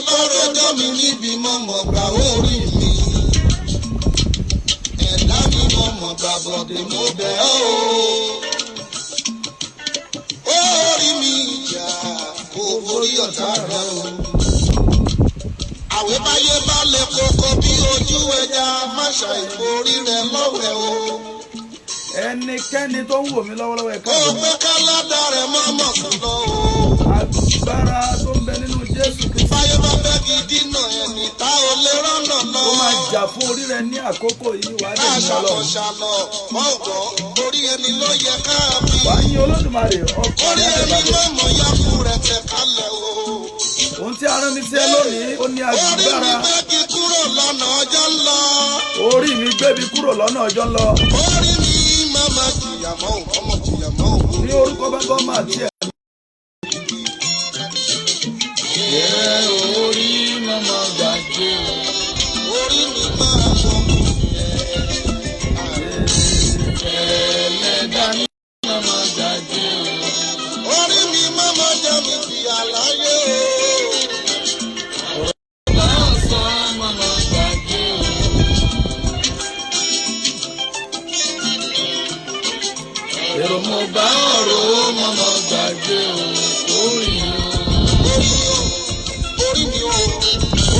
bá rọjọ́ mi níbi mọ̀mọ́ gbà orí mi. Ẹ̀dá mi mọ̀mọ́ gbà bọ̀dé mo bẹ̀ ọ́. Orí mi ìjà kò borí ọ̀tá rẹ̀ o. Àwẹ̀ báyé bá lè kókó bí ojú ẹja má ṣàìforí rẹ̀ lọ́wẹ̀ o. Ẹnikẹ́ni tó ń wò mí lọ́wọ́lọ́wọ́ ẹ̀ka. Ó pé káládà rẹ̀ mọ́mọ́ kan lọ o. Agbára tó ń bẹ nínú Jésù Kristi. Báyé bá fẹ́ kí dínà ẹni tá ò lè rọ́nà lọ. Ó máa jà fún orí rẹ ní àkókò yìí wà á lè ní Ọlọ́run. Ṣàlọ̀ ọ̀gbọ́n orí ẹni ló yẹ ká bí. Wà á yin Olódùmarè ọkọ Orí rẹ ẹni àtẹ̀bàdàn. mọ̀mọ́ yá fún rẹ̀ tẹ̀ kálẹ̀ o. Ohun tí a rán mi sí ẹ lónìí ó ní Orí mi agbára. gbé kí kúrò lọ́nà ọjọ́ ń lọ. Orí mi gbé mi kúrò lọ́nà ọjọ́ ń lọ. Orí mi máma jìyà mọ́ ọmọ jìyà mọ́ òun. Ní orúkọ bàbá máa tiẹ̀. Orí màmá gbàgbé. Orí mi máa bọ̀ mí. Ẹlẹ́dàá ní màmá gbàgbé. Orí mi máma jẹ́ mi fi àlàyé o. Lọ́sàn-án màmá gbàgbé. Èrò mo bá ọ̀rọ̀ màmá gbàgbé. Orí mi o. Orí mi o.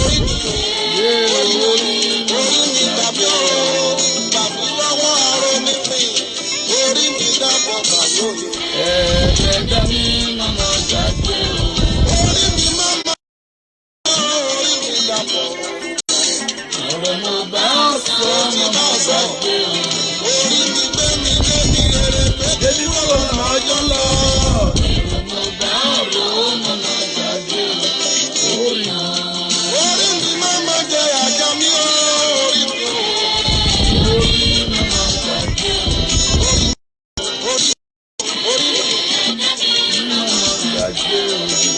Orí mi o. Orí mi tàbí o. Tàbí lọ́wọ́ aró mi pín. Orí mi dàpọ̀ tàbí òye. Ẹlẹ́dàá ní màmá gbàgbé. Orí mi máma orí mi dàpọ̀. Ọ̀rọ̀ mo bá sọ màmá gbàgbé. Orí mi gbé mi débi rere pé kí Débi wọ́n kúrò lọ. lọ́nà ọjọ́ lọ. Èrò mo bá ọ̀rọ̀ màmá gbàgbé. Orí mi. Orí mi máma jẹ àjà mi o. Orí mi o. Orí màmá gbàgbé. Orí mi. Màmá gbàgbé.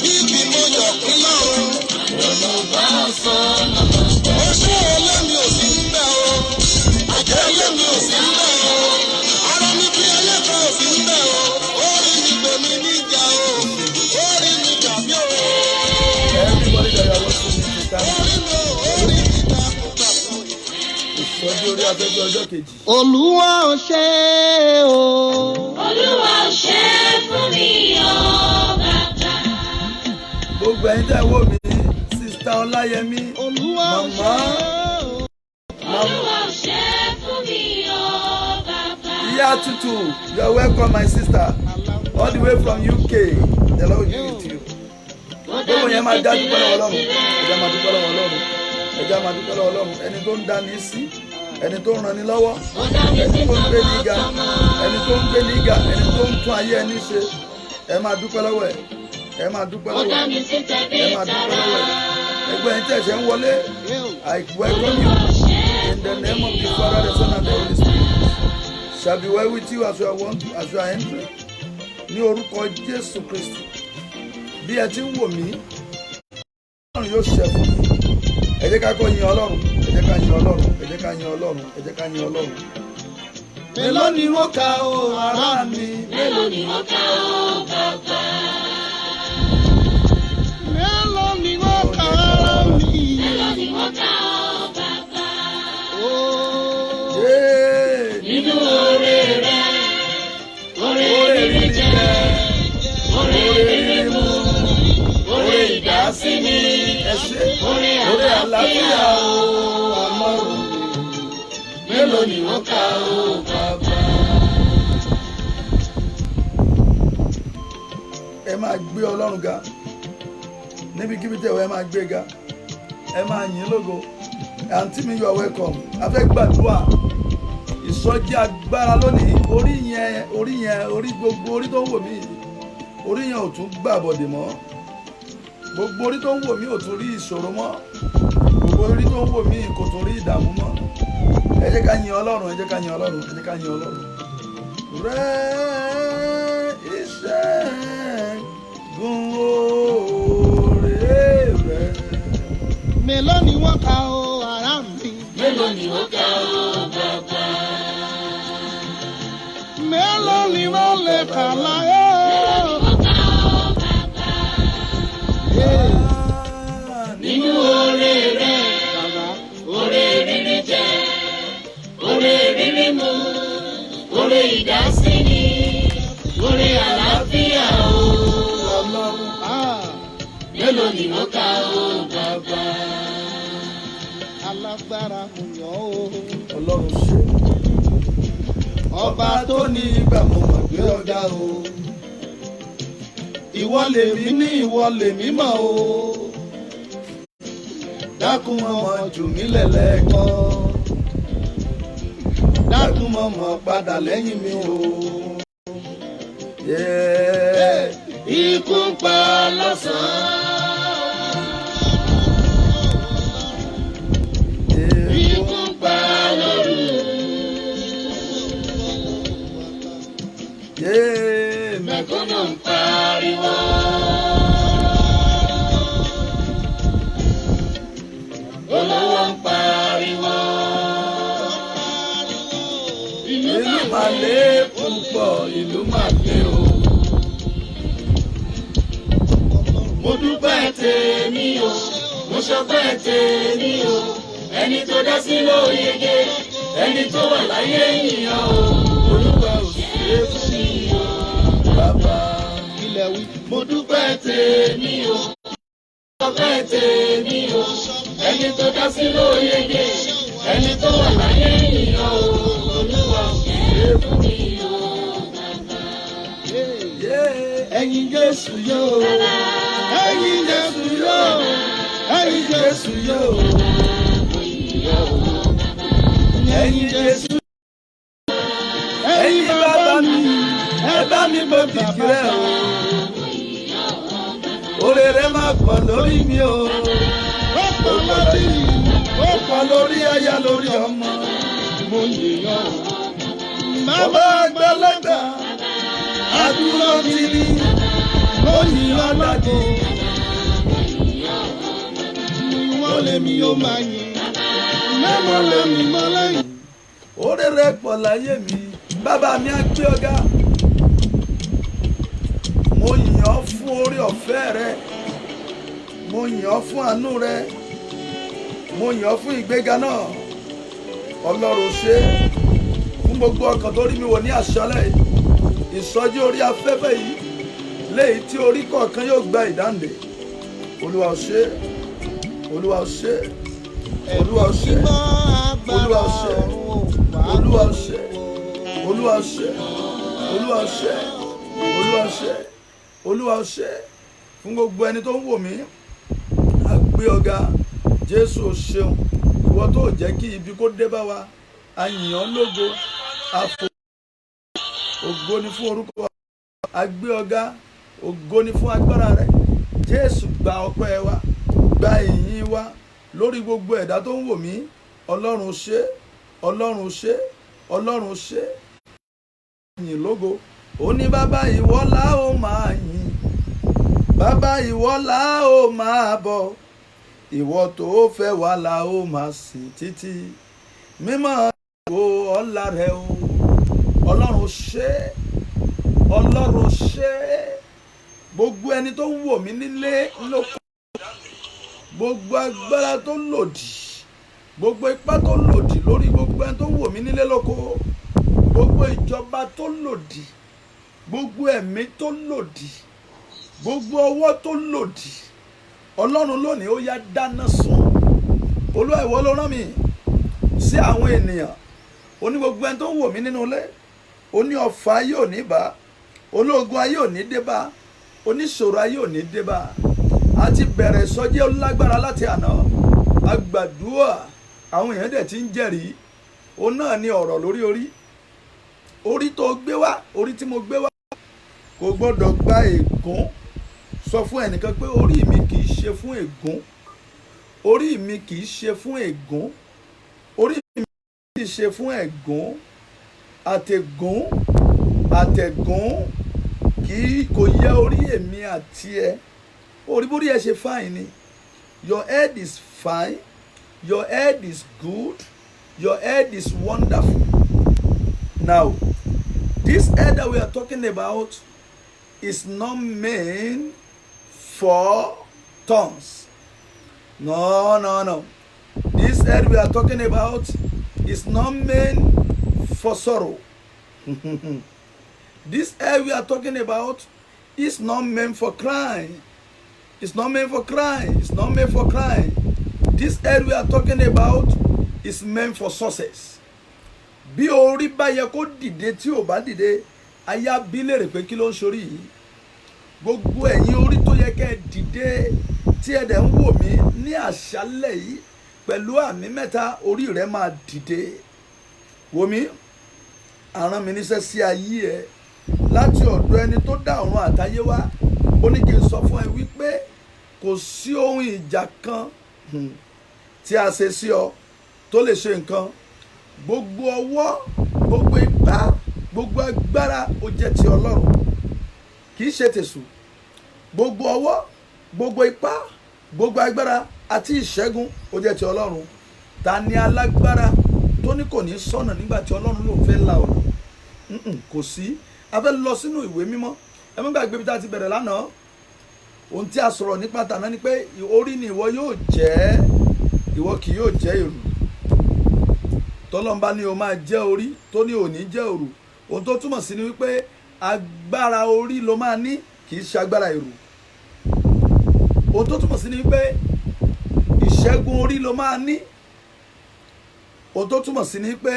Bíbí mo yọ̀ pín lọ́rùn. Ọ̀rọ̀ mo bá sọ màmá gbàgbé. Oṣù ẹlẹ́mi ò sí ń bẹ̀ o. Àjẹ́ ẹlẹ́mi ò sí ń bẹ̀ o. Ara mi bí ẹlẹ́fẹ̀ ò sí ń bẹ̀ o. Orí mi gbè mí níjà o. Orí mi dàbí o. Everybody that you are watching me to stand. Orí mi o. Orí mi dàbí o. Ìsọjí orí afẹ́fẹ́ ọjọ́ kejì. Olúwa ò ṣe o. Olúwa ò ṣe fún mi o bàbá. Gbogbo ẹ̀yin tẹ́ wò mí, Sista Ọláyẹmí, Olúwa ò Màmá, Olúwa ò ṣe fún mi o bàbá. Ìyá Tutu, you are welcome my sister, all the way from UK. The Lord will be with you. Gbogbo yẹn máa dá dúpẹ́ lọ́wọ́ Ọlọ́run, ẹ̀jẹ̀ máa dúpẹ́ lọ́wọ́ Ọlọ́run, ẹ̀jẹ̀ máa dúpẹ́ lọ́wọ́ Ọlọ́run, ẹni tó ń dání sí, ẹni tó ń ràn ní lọ́wọ́, ẹni tó ń gbé ní ga, ẹni tó ń gbé ní ga, ẹni tó ń tún ayé ẹni ṣe, ẹ máa dúpẹ́ lọ́wọ́ ẹ̀, ẹ máa dúpẹ́ lọ́wọ́ ẹ̀, ẹ máa dúpẹ́ lọ́wọ́ ẹ̀. Ẹgbẹ́ yẹn tẹ̀sẹ̀ ń wọlé, I welcome you in the name of the Father, the Son and the Holy Spirit. Shall be well with you as you are entering. Ní orúkọ Jésù Kristi. Bí ẹ ti ń wò mí, Ọlọ́run yóò ṣe fún mi. Ẹ jẹ́ ká kọ́ yin Ọlọ́run, ẹ jẹ́ ká yin Ọlọ́run, ẹ jẹ́ ká yin Ọlọ́run, ẹ jẹ́ ká yin Ọlọ́run. Mélòó ni wọ́n kà ó ará mi? Mélòó ni wọ́n kà ó bàbá? Mélòó ni wọ́n kà á mi? Mélòó ni wọ́n kà ó bàbá? Yéé! Nínú oore rẹ̀, oore rere jẹ́, oore rere mú, oore ìdásíní, Ẹ ṣé, oore orí àlàáfíà àlàáfíà o, Ọlọ́run. Mélòó ni wọ́n kà ó bàbá? Ẹ máa gbé Ọlọ́run ga. Níbikíbi tẹ̀wọ́ ẹ máa gbé ga. Ẹ máa yìn lógo. Àǹtí mi, you are welcome. A fẹ́ gbàdúrà. Ìsọjí agbára lónìí. Orí gbogbo orí tó ń wò mí yìí. Orí yẹn ò tún gbàbọ̀dè mọ́. Gbogbo orí tó ń wò mí ò tún rí ìṣòro mọ́. Gbogbo orí tó ń wò mí kò tún rí ìdààmú mọ́. Ẹ jẹ́ ká yin Ọlọ́run, ẹ jẹ́ ká yin Ọlọ́run, ẹ jẹ́ ká yin Ọlọ́run. Rẹ́ ìṣẹ́gun oore rẹ̀. Mélòó ni wọ́n kà ó ará mi? mélòó ni wọ́n kà ó bàbá? Mélòó ni wọ́n lè kà láyé? Mélòó ni wọ́n kà ó bàbá? Ee. Nínú mélòó ni mo kà ó bàbá. Alágbára mo yàn ó. Ọlọ́run ṣe. Ọba tó ní ìgbà mo mọ̀ gbé ọ̀gá o. Ìwọ lèmi ní ìwọ lèmi mọ̀ o. Dákun ọmọ jù mí lẹ́lẹ́kọ́. Dákun ọmọ padà lẹ́yìn mi o. Ikú ń pa lọ́sàn-án. Ikú ń pa lóru. Mẹ̀kúnnù ń pariwo. Olówó ń pariwo. Ìlú máa lé púpọ̀, ìlú máa lé o. Mo dúpẹ́ tèmi o, mo ṣọpẹ́ tèmi o. Ẹni tó dá sí ló yege, ẹni tó wà láyé yìnyín o. Olúwa ò ṣe é fún mi o, bàbá. Ilẹ̀ wí. Mo dúpẹ́ tèmi o, ṣọpẹ́ tèmi o. Ẹni tó dá sí ló yege, ẹni tó wà láyé yìnyín o. Olúwa ò ṣe é fún mi o, bàbá. Ẹ̀yin Jésù yóò. Ẹ̀yin Jésù yóò. Ẹ̀yin Jésù yóò. Ẹ̀yin Jésù. Ẹ̀yin bàbá mi, ẹ bá mi bọ́ kìkì rẹ̀ o. Oore rẹ̀ máa pọ̀ lórí mi o. Ó pọ̀ lórí mi. Ó pọ̀ lórí aya lórí ọmọ. Mo yìnyín. Bàbá àgbàlagbà, àdúrà ti ní. Mo yìnyín ọlọ́dún. Ìwọ lèmi yóò máa yìn. Mẹ́mọ́ lèmi mọ́ lẹ́yìn. Oore rẹ̀ pọ̀ láyé mi. Bàbá mi á gbé ọ̀gá. Mo yìn ọ́ fún oore ọ̀fẹ́ rẹ. Mo yìn ọ́ fún àánú rẹ. Mo yìn ọ́ fún ìgbéga náà. Ọlọ́run ṣe é fún gbogbo ọkàn tó rí mi wò ní àṣálẹ́ yìí. Ìsọjí orí afẹ́fẹ́ yìí léyìí tí orí kọ̀ọ̀kan yóò gba ìdáǹdè. Olúwa ó ṣe é. Olúwa ó ṣe é. Olúwa ó ṣe é. Olúwa ó ṣe é. Olúwa ó ṣe é. Olúwa ó ṣe é. Olúwa ó ṣe é. Olúwa ó ṣe é. Olúwa ó ṣe é fún gbogbo ẹni tó ń wò mí. A gbé ọ̀gá. Jésù ó ṣeun. Ìwọ tó jẹ́ kí ibi kó dé bá wa. A yìn ọ́ lógo. A fò. Ògo ni fún orúkọ wa. A gbé ọ̀gá. Ògo ni fún agbára rẹ̀. Jésù gba ọpẹ́ wa. Gba ìyìn wa lórí gbogbo ẹ̀dá tó ń wò mí. Ọlọ́run ṣe. Ọlọ́run ṣe. Ọlọ́run ṣe. Yìn lógo. Ó ní bàbá ìwọ la ó máa yìn. Bàbá ìwọ la ó máa bọ̀. Ìwọ tó fẹ́ wa la ó máa sìn títí. Mímọ́ ìwọ ọlá rẹ o. Ọlọ́run ṣe. Ọlọ́run ṣe. Gbogbo ẹni tó ń wò mí nílé lóko. Gbogbo agbára tó lòdì. Gbogbo ipá tó lòdì lórí gbogbo ẹni tó ń wò mí nílé lóko. Gbogbo ìjọba tó lòdì. Gbogbo ẹ̀mí tó lòdì. Gbogbo ọwọ́ tó lòdì. Ọlọ́run lónìí ó yá dáná sun. Olúwa ìwọ ló rán mi sí àwọn ènìyàn. Ó ní gbogbo ẹni tó ń wò mí nínú ilé. Ó ní ọ̀fà ayé ò ní bá. Ológun ayé ò ní dé bá. Oníṣòro ayé ò ní dé bá. A ti bẹ̀rẹ̀ ìsọjí lágbára láti àná. A gbàdúrà àwọn èèyàn dẹ̀ ti ń jẹ́rìí. Ó náà ní ọ̀rọ̀ lórí orí. Orí tó gbé wá, orí tí mo gbé wá kò gbọ́dọ̀ gba ègún. Sọ fún ẹnìkan pé orí mi kì í ṣe fún ègún. Orí mi kì í ṣe fún ègún. Orí mi kì í ṣe fún ègún. Àtẹ̀gún kò yẹ orí èmi àti ẹ. Orí bórí ẹ ṣe fine ni. Your head is fine. Your head is good. Your head is wonderful. Now, this head that we are talking about is not meant for tongues. No. This head we are talking about is not meant for sorrow. This head we are talking about is not meant for crying. It's not meant for crying. It's not meant for crying. This head we are talking about is meant for success. Bí orí bá yẹ kó dìde tí ò bá dìde, aya bí lèrè pé kí ló ń ṣorí yìí. Gbogbo ẹ̀yin orí tó yẹ kẹ́ ẹ dìde tí ẹ dẹ̀ ń wò mí ní àṣálẹ̀ yìí pẹ̀lú àmì mẹ́ta orí rẹ̀ máa dìde. Wò mí, àrán mi níṣẹ́ sí ayé ẹ láti ọ̀dọ̀ ẹni tó dá ọ̀run àtayé wá. Ó ní kí n sọ fún ẹ wípé kò sí ohun ìjà kan tí a ṣe sí ọ tó lè ṣe nǹkan. Gbogbo ọwọ́, gbogbo ipá, gbogbo agbára ó jẹ́ ti Ọlọ́run, kì í ṣe tèṣù. Gbogbo ọwọ́, gbogbo ipá, gbogbo agbára àti ìṣẹ́gun ó jẹ́ ti Ọlọ́run. Ta ni alágbára tó ní kò ní sọ̀nà nígbà tí Ọlọ́run ló fẹ́ la ọ̀nà? Kò sí. A fẹ́ lọ sínú ìwé mímọ́. Ẹ má gbàgbé bí tá a ti bẹ̀rẹ̀ lánàá. Ohun tí a sọ̀rọ̀ nípa tàná ni pé orí ni ìwọ yóò jẹ́, ìwọ kì yóò jẹ́ èrù. Tọ́lọ́mbá ni o máa jẹ́ orí, tó ní òní jẹ́ èrù. Ohun tó túmọ̀ sí ni wípé agbára orí ló máa ní, kì í ṣe agbára èrù. Ohun tó túmọ̀ sí ni wípé ìṣẹ́gun orí ló máa ní. Ohun tó túmọ̀ sí ni pé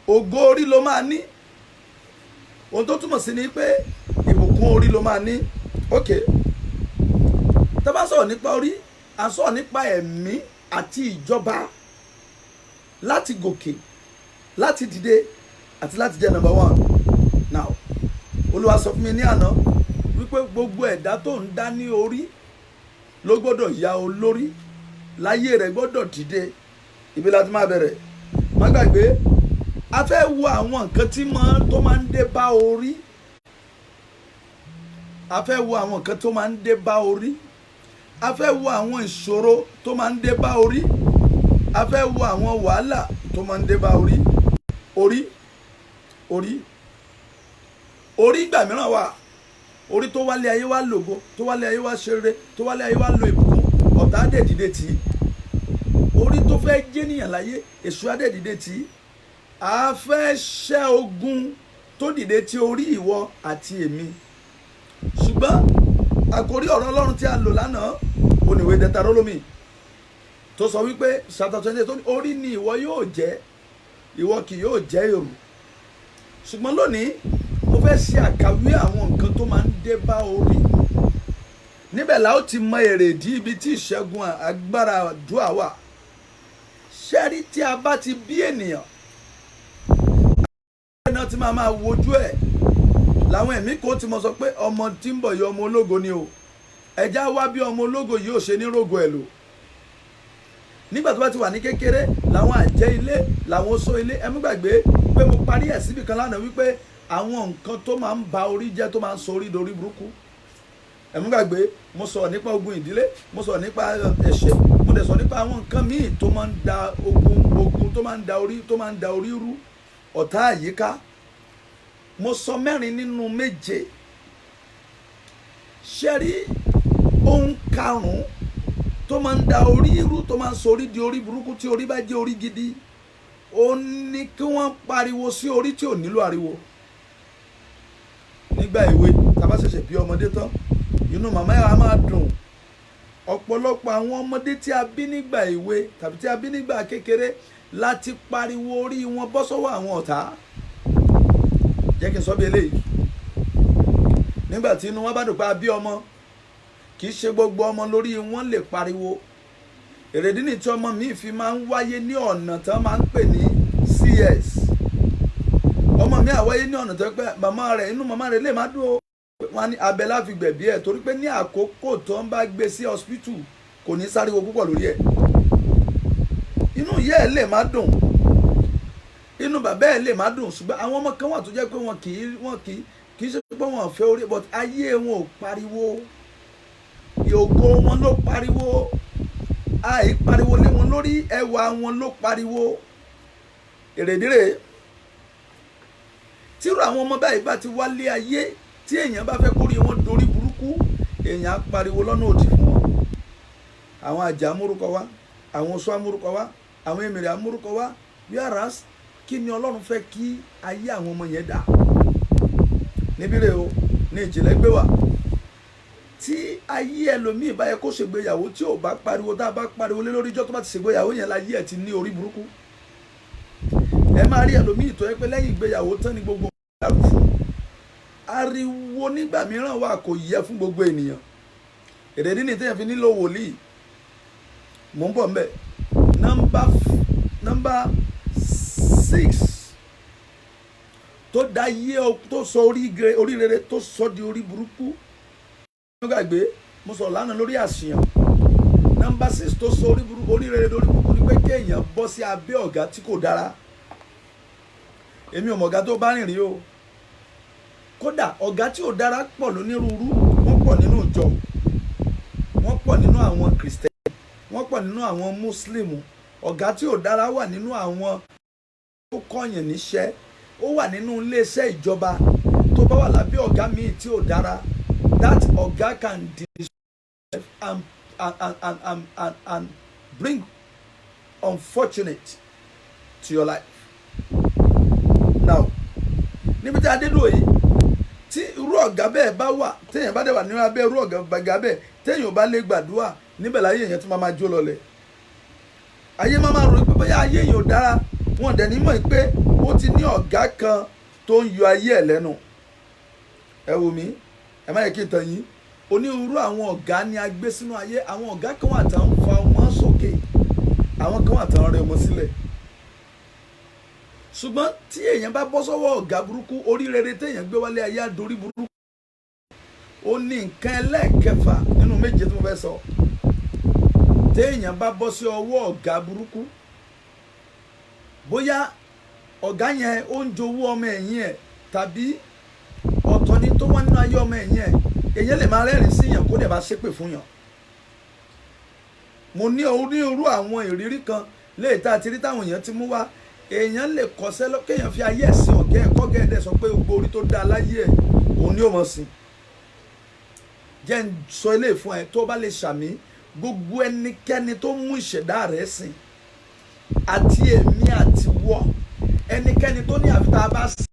ògo orí ló máa ní. Ohun tó túmọ̀ sí ni pé ìbùkún orí ló máa ní. Okay. Tá bá sọ̀rọ̀ nípa orí, a sọ̀rọ̀ nípa ẹ̀mí àti ìjọba láti gòkè, láti dìde àti láti jẹ́ number one. Now, Olúwa sọ fún mi ní àná wípé gbogbo ẹ̀dá tó ń dá ní orí ló gbọ́dọ̀ ya olórí, láyé rẹ̀ gbọ́dọ̀ dìde. Ibi láti máa bẹ̀rẹ̀. Má gbàgbé, a fẹ́ wo àwọn nǹkan tó máa ń dé bá orí. A fẹ́ wo àwọn nǹkan tó máa ń dé bá orí. A fẹ́ wo àwọn ìṣòro tó máa ń dé bá orí. A fẹ́ wo àwọn wàhálà tó máa ń dé bá orí. Orí ìgbà mìíràn wà. Orí tó wálé ayé wá lògo, tó wálé ayé wá ṣeré, tó wálé ayé wá lo ìbùkún, ọ̀tá á dẹ̀ dìde tì í. Orí tó fẹ́ jẹ́nìyàn láyé, èṣù á dẹ̀ dìde tì í. A fẹ́ ṣẹ́ ogun tó dìde tí orí ìwọ àti èmi. Ṣùgbọ́n àkórí ọ̀rọ̀ Ọlọ́run tí a lò lánàá oníwé Deuteronomy tó sọ wípé chapter 28 tó ní orí ni ìwọ yóò jẹ́, ìwọ kì yóò jẹ́ èrù. Ṣùgbọ́n lónìí mo fẹ́ ṣe àkàwé àwọn nǹkan tó máa ń dé bá orí. Níbẹ̀ la ó ti mọ èrèdí ibi tí ìṣẹ́gun agbára àdúrà wà. Ṣẹ́rí tí a bá ti bí ènìyàn, náà ti máa wojú ẹ̀ làwọn ẹ̀mí kò ti mọ̀ sọ pé ọmọ tí ń bọ̀ yọ ọmọ ológo ni o. Ẹja wá bí ọmọ ológo yìí ò ṣe ní rògo ẹ̀ lò. Nígbà tó bá ti wà ní kékeré làwọn àjẹ́ ilé, làwọn oṣó ilé. Ẹ mú gbàgbé pé mo parí ẹ̀ síbì kan lánàá wípé àwọn nǹkan tó máa ń ba orí jẹ́ tó máa ń sọ orí dorí burúkú. Ẹ mú gbàgbé mo sọ̀rọ̀ nípa ogun ìdílé, mo sọ̀rọ̀ nípa ẹ̀ṣẹ̀, mo dẹ̀ sọ̀rọ̀ nípa àwọn nǹkan míì tó máa ń da ogun tó máa ń da orí rú, ọ̀tá àyíká. Mo sọ mẹ́rin nínú méje. Ṣẹ́rí ohun karùn-ún tó máa ń da orí rú, tó máa ń sọ orí di orí burúkú tí orí bá jẹ́ orí gidi, ó ní kí wọ́n pariwo sí orí tí ò nílò ariwo. Nígbà èwe tá bá ṣẹ̀ṣẹ̀ bí ọmọdé tán, inú màmá yà á máa dùn. Ọ̀pọ̀lọpọ̀ àwọn ọmọdé tí a bí nígbà èwe tàbí tí a bí nígbà kékeré láti pariwo orí wọn bọ́ sọ́wọ́ àwọn ọ̀tá. Jẹ́ kí n sọ bí eléyìí. Nígbà tí inú wọn bá dùn pé a bí ọmọ, kì í ṣe gbogbo ọmọ lórí wọn lè pariwo. Èrèdí ni tí ọmọ mi fi máa ń wáyé ní ọ̀nà tí wọ́n máa ń pè ní CS. Ọmọ mi àwáyé ní ọ̀nà tó pé inú màmá rẹ̀ lè má dùn ó. Wọ́n ní abẹ la fi gbẹ̀bí ẹ̀ torí pé ní àkókò tó ń bá gbé sí hospital kò ní sáriwo púpọ̀ lórí ẹ̀. Inú ìyá ẹ̀ lè má dùn, inú bàbá ẹ̀ lè má dùn, ṣùgbọ́n àwọn ọmọ kan wà tó jẹ́ pé wọn kì í ṣe pé wọn fẹ́ orí, but ayé wọn ò pariwo, ògo wọn ló pariwo, àìpariwo lé wọn lórí, ẹwà wọn ló pariwo. Èrèdíre tírú àwọn ọmọ báyìí bá ti wálé ayé, tí èèyàn bá fẹ́ kórí wọn dorí burúkú, èèyàn á pariwo lọ́nà òdì fún wọn. Àwọn àjà amúrúkọ wá, àwọn oṣó amúrúkọ wá, àwọn èmìrì amúrúkọ wá. Whereas kí ni Ọlọ́run fẹ́ kí ayé àwọn ọmọ yẹn dà? Níbí rè o ní ìjìnlẹ̀ gbé wà. tí ayé ẹlòmíì bá yẹ kó ṣègbéyàwó tí ò bá pariwo tá a bá pariwo lé lórí ijọ́ tó bá ti ṣègbéyàwó yẹn láyé ẹ̀ ti ní orí burúkú. Ẹ máa rí ẹlòmíì tó yẹ pé lẹ́yìn ìgbéyàwó tán ni gbogbo ìdàrú fún. Ariwo nígbà mìíràn wà kò yẹ fún gbogbo ènìyàn. Èrèdí ni téèyàn fi nílò wòlíì. Mò ń bọ̀ mbẹ̀. Number 6 tó dá yé tó sọ orí rere tó sọ di orí burúkú. Mo gbàgbé mo sọ lánàá lórí àṣìyàn. Number 6 tó sọ orí rere lórí burúkú ni pé kéèyàn bọ́ sí abẹ́ ọ̀gá tí kò dára. Èmi ò mọ̀ ọ̀gá tó bá rìn rí o. Kódà ọ̀gá tí ò dára pọ̀ lónírúurú. Wọ́n pọ̀ nínú ìjọ, wọ́n pọ̀ nínú àwọn Kristẹni, wọ́n pọ̀ nínú àwọn Mùsùlùmí. Ọ̀gá tí ò dára wà nínú àwọn tó kọ̀yàn níṣẹ́. Ó wà nínú iléeṣẹ́ ìjọba. Tó bá wà lábẹ́ ọ̀gá míì tí ò dára, that ọ̀gá can destroy and bring unfortunate to your life. Now, níbi tí adé dúró yìí, tí irú ọ̀gá bẹ́ẹ̀ bá wà, téèyàn bá dẹ̀ wà nínú abẹ́ irú ọ̀gá bẹ́ẹ̀, téèyàn ò bá lè gbàdúrà, níbẹ̀ láyé èèyàn tún máa jó lọlẹ̀. Ayé máa rò pé bóyá ayé èèyàn ò dára, wọn dẹ̀ ní mọ̀ pé ó ti ní ọ̀gá kan tó ń yọ ayé ẹ̀ lẹ́nu. Ẹ wò mí, ẹ má yẹ kí n tàn yín. Onírúurú àwọn ọ̀gá ni a gbé sínú ayé. Àwọn ọ̀gá kan wà tán ń fa wọn sókè, àwọn kan wà tán rẹ wọn sílẹ̀. Ṣùgbọ́n tí èèyàn bá bọ́ sọ́wọ́ ọ̀gá burúkú, orí rere téèyàn gbé wálé ayé àdórí burúkú. Ó ní nǹkan ẹlẹ́ẹ̀kẹfà nínú méje tí mo fẹ́ sọ. Téèyàn bá bọ́ sí ọwọ́ ọ̀gá burúkú, bóyá ọ̀gá yẹn ó ń jowú ọmọ ẹ̀yìn ẹ̀ tàbí ọ̀tọ̀ ni tó wá nínú ayé ọmọ ẹ̀yìn ẹ̀, èyàn lè máa rẹ́rìn sí yàn kó dẹ̀ bá ṣépè fún yàn. Mo ní onírúurú àwọn ìrírí kan léè tá a ti rí táwọn èèyàn ti mú wá. Èèyàn lè kọsẹ́ kéèyàn fi ayé ẹ̀sìn ọ̀gá ẹ̀ kọ́gẹ́ ẹ̀dẹ̀ sọ pé gbogbo orí tó dá láyé ẹ̀ òun ni ó mọ̀ sí. Jẹ́ ń sọ eléyìí fún ẹ tó bá lè ṣàmì. Gbogbo ẹnikẹ́ni tó mú ìṣẹ̀dá rẹ̀ sìn àti èmi àti wọ́, ẹnikẹ́ni tó ní àfi tá a bá sìn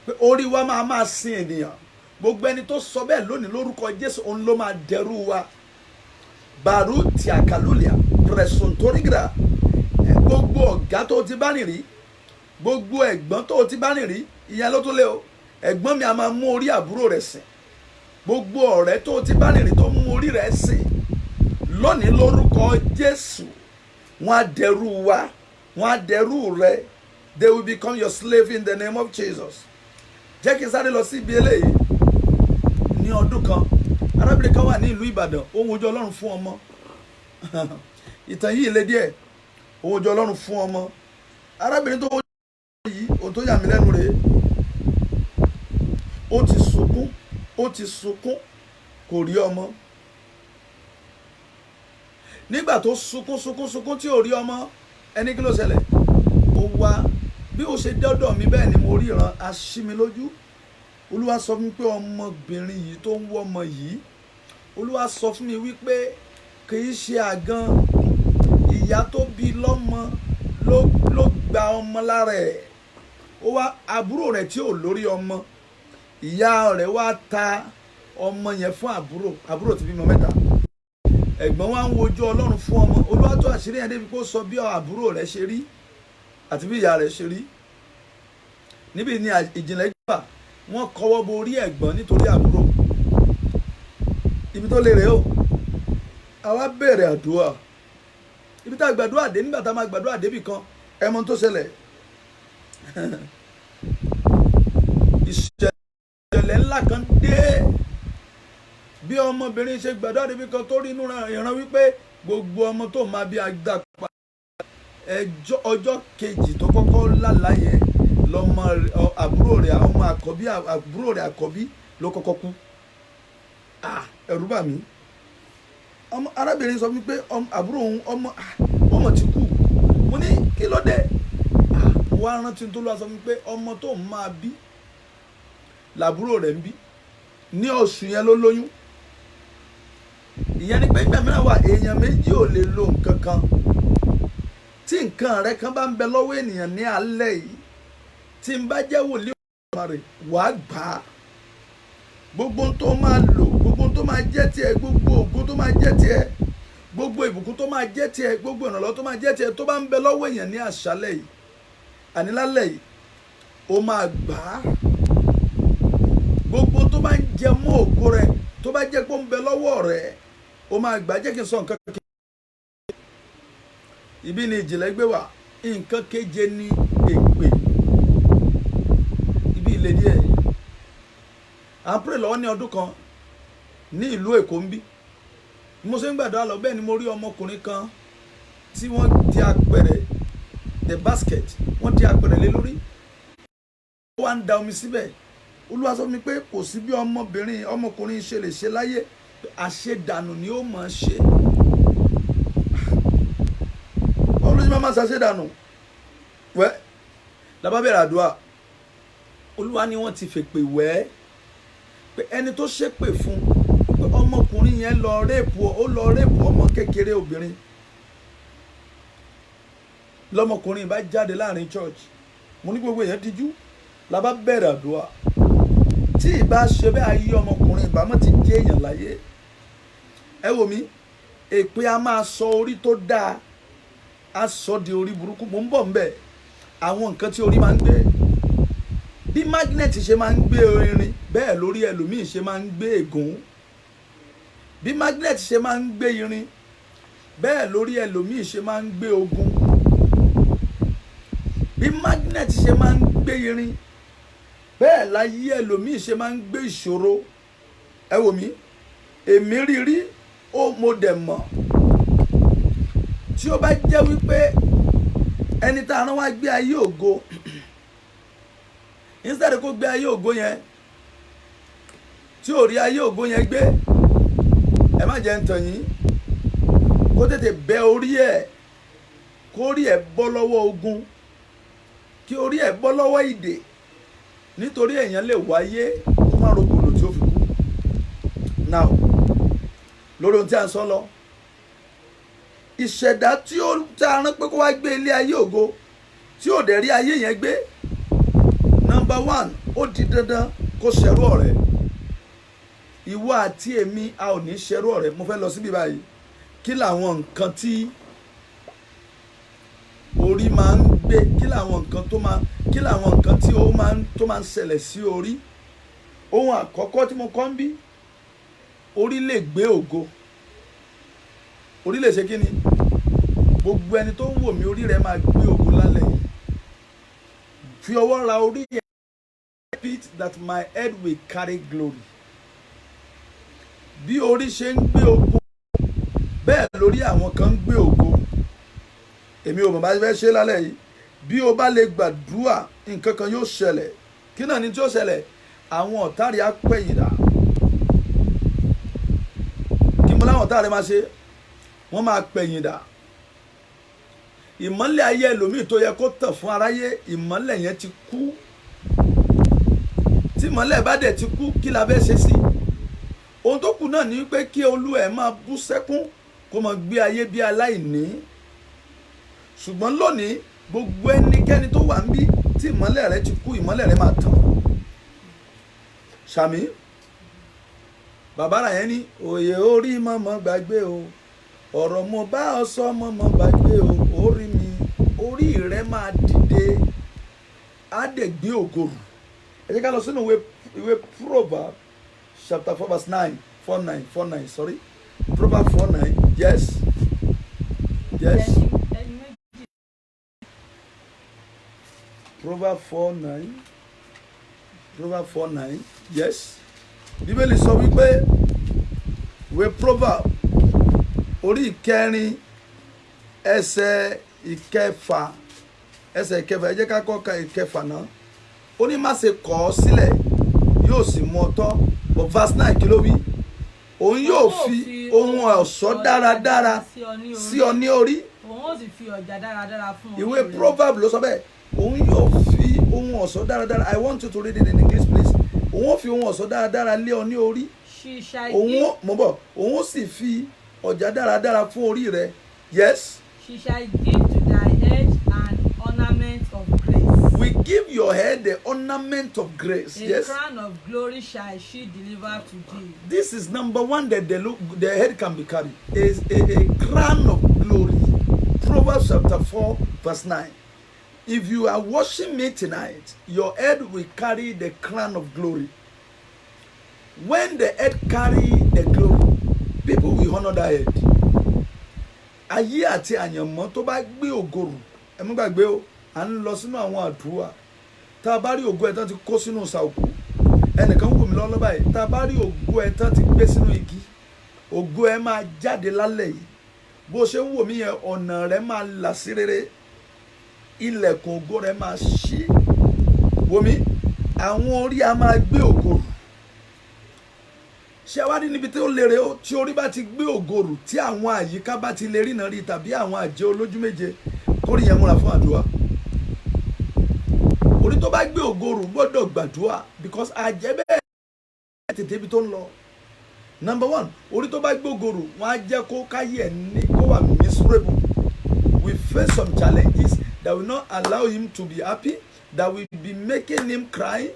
pé orí wa máa sin ènìyàn, gbogbo ẹni tó sọ bẹ́ẹ̀ lónìí lórúkọ Jésù òun ló máa dẹrú wa. Bàrú tí àkàlùlìà pẹ̀sùntórìgìrà. Gbogbo ọ̀gá tó ti bá nìrí, gbogbo ẹ̀gbọ́n tó ti bá nìrí, ìyẹn ló tó lé o. Ẹ̀gbọ́n mi a máa mú orí àbúrò rẹ̀ sìn. Gbogbo ọ̀rẹ́ tó ti bá nìrí tó mú orí rẹ̀ sìn, lónìí lórúkọ Jésù wọ́n á dẹrú wa, wọ́n á dẹrú rẹ. They will become your slave in the name of Jesus. Jẹ́ kí n sáré lọ sí ibi eléyìí. Ní ọdún kan, arábìnrin kan wà ní ìlú Ìbàdàn, ó ń wojú Ọlọ́run fún ọmọ. Ìtàn yìí le díẹ̀, ó ń wojú Ọlọ́run fún ọmọ. Arábìnrin tó wojú Ọlọ́run yìí, ohun tó yà mí lẹ́nu rèé. Ó ti sunkún, kò rí ọmọ. Nígbà tó sunkún tí ò rí ọmọ, ẹni kí ló ṣẹlẹ̀? Ó wá bí ó ṣe dọ́dọ̀ mi bẹ́ẹ̀ ni mo ríran, a ṣí mi lójú. Olúwa sọ fún mi pé ọmọbìnrin yìí tó ń wọ́ ọmọ yìí, Olúwa sọ fún mi wípé kì í ṣe àgàn, ìyá tó bí lọ́mọ ló gba ọmọ lára ẹ̀. Ó wá àbúrò rẹ̀ tí ò lórí ọmọ, ìyá rẹ̀ wá ta ọmọ yẹn fún àbúrò tí bímọ 3. Ẹ̀gbọ́n wa ń wojú Ọlọ́run fún ọmọ. Olúwa tó àṣírí yẹn débi kó sọ bí àbúrò rẹ̀ ṣe rí àti bí ìyá rẹ̀ ṣe rí. Níbi ni ìjìnlẹ̀ gbà wọ́n kọwọ́ bo orí ẹ̀gbọ́n nítorí àbúrò. Ibi tó lè rè o. Àwa bẹ̀rẹ̀ àdúrà. Ibi tá a gbàdúrà dé, nígbà tá a máa gbàdúrà débì kan, ẹ mọ̀ tó ṣẹlẹ̀. Ìṣẹ̀lẹ̀ ńlá kan dé. Bí ọmọbìnrin ṣe gbàdúrà débi kan tó rí inú ìran wípé gbogbo ọmọ tó máa bí agbá pa. Ọjọ́ kejì tó kọ́kọ́ lálàyé lọ́mọ àbúrò rẹ̀ àkọ́bí ló kọ́kọ́ kú. Ẹ̀rù bà mí. Arábìnrin sọ wípé àbúrò òun ọmọ ti kú. Mo ní kí ló dé? Mo wá rántí tó lọ́wọ́ sọ wípé ọmọ tó máa bí làbúrò rẹ̀ ń bí ní oṣù yẹn ló lóyún. Ìyẹn ni pé ìgbà mìíràn wà èèyàn méjì ò lè lo nǹkan kan. Tí nǹkan rẹ kan bá ń bẹ lọ́wọ́ ènìyàn ní alẹ́ yìí, tí n bá jẹ́ wòlíì ọ̀rọ̀ rẹ̀ wàá gbà á. Gbogbo tó máa lò, gbogbo tó máa jẹ́ tiẹ̀, gbogbo ògo tó máa jẹ́ tiẹ̀, gbogbo ìbùkún tó máa jẹ́ tiẹ̀, gbogbo ìrànlọ́wọ́ tó máa jẹ́ tiẹ̀ tó bá ń bẹ lọ́wọ́ èèyàn ní àṣálẹ́ yìí àní lálẹ́ yìí ó máa gbà á. Gbogbo tó bá ń jẹ mọ́ ògo rẹ tó bá jẹ́ pé ó ń bẹ lọ́wọ́ rẹ ó máa gbà á. Jẹ́ kí n sọ nǹkan kékeré. Ibi ni ìjìnlẹ̀ gbé wá. Nǹkan keje ní èpè. Ibi ilé díẹ̀. À ń pray lọ́wọ́ ní ọdún kan ní ìlú Èkó ń bí. Mo ṣe ń gbàdúrà lọ bẹ́ẹ̀ ni mo rí ọmọkùnrin kan tí wọ́n di apẹ̀rẹ̀ the basket wọ́n di apẹ̀rẹ̀ lé lórí. Ó wá ń da omi síbẹ̀. Olúwa sọ fún mi pé kò sí bí ọmọkùnrin ṣe lè ṣe láyé, àṣedànù ni ó máa ṣe. Olùsí máa ṣàṣedànù. Wẹ́ lábá bẹ̀rẹ̀ àdúrà. Olúwa ni wọ́n ti fèpè wẹ́ pé ẹni tó ṣépè fún pé ọmọkùnrin yẹn lọ rẹ́pù ọmọ kékeré obìnrin. Lọ́mọkùnrin bá jáde láàrin church. Mo ní gbogbo èèyàn díjú. Lábá bẹ̀rẹ̀ àdúrà. Tí ìbá ṣe bẹ́ẹ̀ ayé ọmọkùnrin ìbámọ́ ti jẹ́ èèyàn láyé. Ẹ wò mí, èpè a máa sọ orí tó dáa a sọ di orí burúkú. Mo ń bọ̀ ńbẹ̀ àwọn nǹkan tí orí máa ń gbé. Bí magnet ṣe máa ń gbé irin bẹ́ẹ̀ lórí ẹlòmíì ṣe máa ń gbé ègún. Bí magnet ṣe máa ń gbé irin bẹ́ẹ̀ lórí ẹlòmíì ṣe máa ń gbé ogun. Bí magnet ṣe máa ń gbé irin bẹ́ẹ̀ láyé ẹlòmíì ṣe máa ń gbé ìṣòro. Ẹ wò mí, èmi rírí ó mo dẹ̀ mọ̀. Tí ó bá jẹ́ wípé ẹni tá a rán wá gbé ayé ògo instead kó gbé ayé ògo yẹn tí ò rí ayé ògo yẹn gbé, ẹ má jẹ́ ń tàn yín, kó tètè bẹ orí ẹ̀ kó rí ẹ̀ bọ́ lọ́wọ́ ogun, kí orí ẹ̀ bọ́ lọ́wọ́ ìdè, nítorí èèyàn lè wáyé kó má rògbòlò tí ó fi kú. Now lórí ohun tí a ń sọ lọ, ìṣẹ̀dá tí ó ta rán pé kó wá gbé ilé ayé ògo tí ò dẹ̀ rí ayé yẹn gbé, number one, ó di dandan kó ṣẹrú ọ̀rẹ́. Ìwọ àti èmi a ò ní ṣẹrú ọ̀rẹ́. Mo fẹ́ lọ síbi báyìí. Kí làwọn nǹkan tí orí máa ń gbé, kí làwọn nǹkan tí ó máa ń ṣẹlẹ̀ sí orí. Ohun àkọ́kọ́ tí mo kọ́ ń bí, orí lè gbé ògo. Orí lè ṣe kí ni? Gbogbo ẹni tó ń wò mí, orí rẹ̀ máa gbé ògo lálẹ́ yìí. Fi ọwọ́ ra orí yẹn. Repeat that my head will carry glory. Bí orí ṣe ń gbé ògo bẹ́ẹ̀ lórí àwọn kan ń gbé ògo. Èmi ò mọ̀ bá fẹ́ ṣe lálẹ́ yìí. Bí o bá lè gbàdúrà nǹkan kan yóò ṣẹlẹ̀. Kí náà ni tí ó ṣẹlẹ̀? Àwọn ọ̀tá rẹ̀ á pẹ̀yìn dà. Kí mo láwọn ọ̀tá rẹ̀ máa ṣe? Wọ́n máa pẹ̀yìn dà. Ìmọ́lẹ̀ ayé ẹlòmíì tó yẹ kó tàn fún aráyé, ìmọ́lẹ̀ yẹn ti kú. Tí ìmọ́lẹ̀ bá dẹ̀ ti kú, kí la fẹ́ ṣe sí? Ohun tó kù náà ni pé kí olú ẹ̀ máa bú sẹ́kún kó máa gbé ayé bí aláìní. Ṣùgbọ́n lónìí gbogbo ẹnikẹ́ni tó wà ń bí tí ìmọ́lẹ̀ rẹ̀ ti kú, ìmọ́lẹ̀ rẹ̀ máa tàn. Ṣàmì bàbá rà yẹn ní òye orí mọ́mọ́ gbàgbé o, ọ̀rọ̀ mo bá ọ sọ mọ́mọ́ gbàgbé o, orí mi, orí rẹ̀ máa dìde á dẹ̀ gbé ògo rù. Ẹ jẹ́ ká lọ sínú ìwé Proverbs chapter 4 verse 9 49 sorry, Proverbs 4:9. Yes. Proverbs 4:9. Yes. Bíbélì sọ wípé ìwé Proverbs orí ìkẹrin ẹsẹ̀ ìkẹfà ẹ jẹ́ ká kọ́ ka ìkẹfà náà. Ó ní má ṣe kọ̀ ọ́ sílẹ̀ yóò sì mú ọ tọ́. But verse 9 kí ló wí? Òun yóò fi ohun ọ̀ṣọ́ dáradára sí ọ ní orí. Òun ó sì fi ọ̀já dáradára fún ọ. Ìwé Proverbs ló sọ bẹ́ẹ̀. Òun yóò fi ohun ọ̀ṣọ́ dáradára. I want you to read it in English please. Òun ó fi ohun ọ̀ṣọ́ dáradára lé ọ ní orí. Òun ó sì fi ọ̀já dáradára fún orí rẹ. Yes. She shall give to thy head an ornament of grace. will give your head the ornament of grace. A Yes. crown of glory shall she deliver to thee. This is number one that the head can be carried. Is a crown of glory. Proverbs chapter 4 verse 9. If you are watching me tonight, your head will carry the crown of glory. When the head carry the glory, people will honor that head. Ayé àti àyànmọ́ tó bá gbé ògòrò, ẹ mú gbàgbé o, à ń lọ sínú àwọn àdúrà. Tá a bá rí ògo ẹ̀ tán ti kó sínú ìsàòkú. Ẹnìkan wò mí lọ́lọ́ báyìí. Tá a bá rí ògo ẹ̀ tán ti gbé sínú igi. Ògo ẹ̀ máa jáde lálẹ́ yìí. Bó ṣe ń wò mí yẹn, ọ̀nà rẹ̀ máa là sí rere. Ilẹ̀kùn ògo rẹ̀ máa ṣí. Wò mí, àwọn orí a máa gbé ògòrò. Ṣé wá rí níbi tí ó lérè ó tí orí bá ti gbé ògòrò tí àwọn àyíká bá ti lè ríran rí tàbí àwọn àjẹ́ olójú méje kórìí yẹn múra fún àdúrà. Orí tó bá gbé ògòrò gbọ́dọ̀ gbàdúrà because àjẹ́ bẹ́ẹ̀ tètè ibi tó ń lọ. Number one, orí tó bá gbé ògòrò wọ́n á jẹ́ kó káyé ẹ̀ ní kó wà miserable. We face some challenges that will not allow him to be happy, that will be making him cry.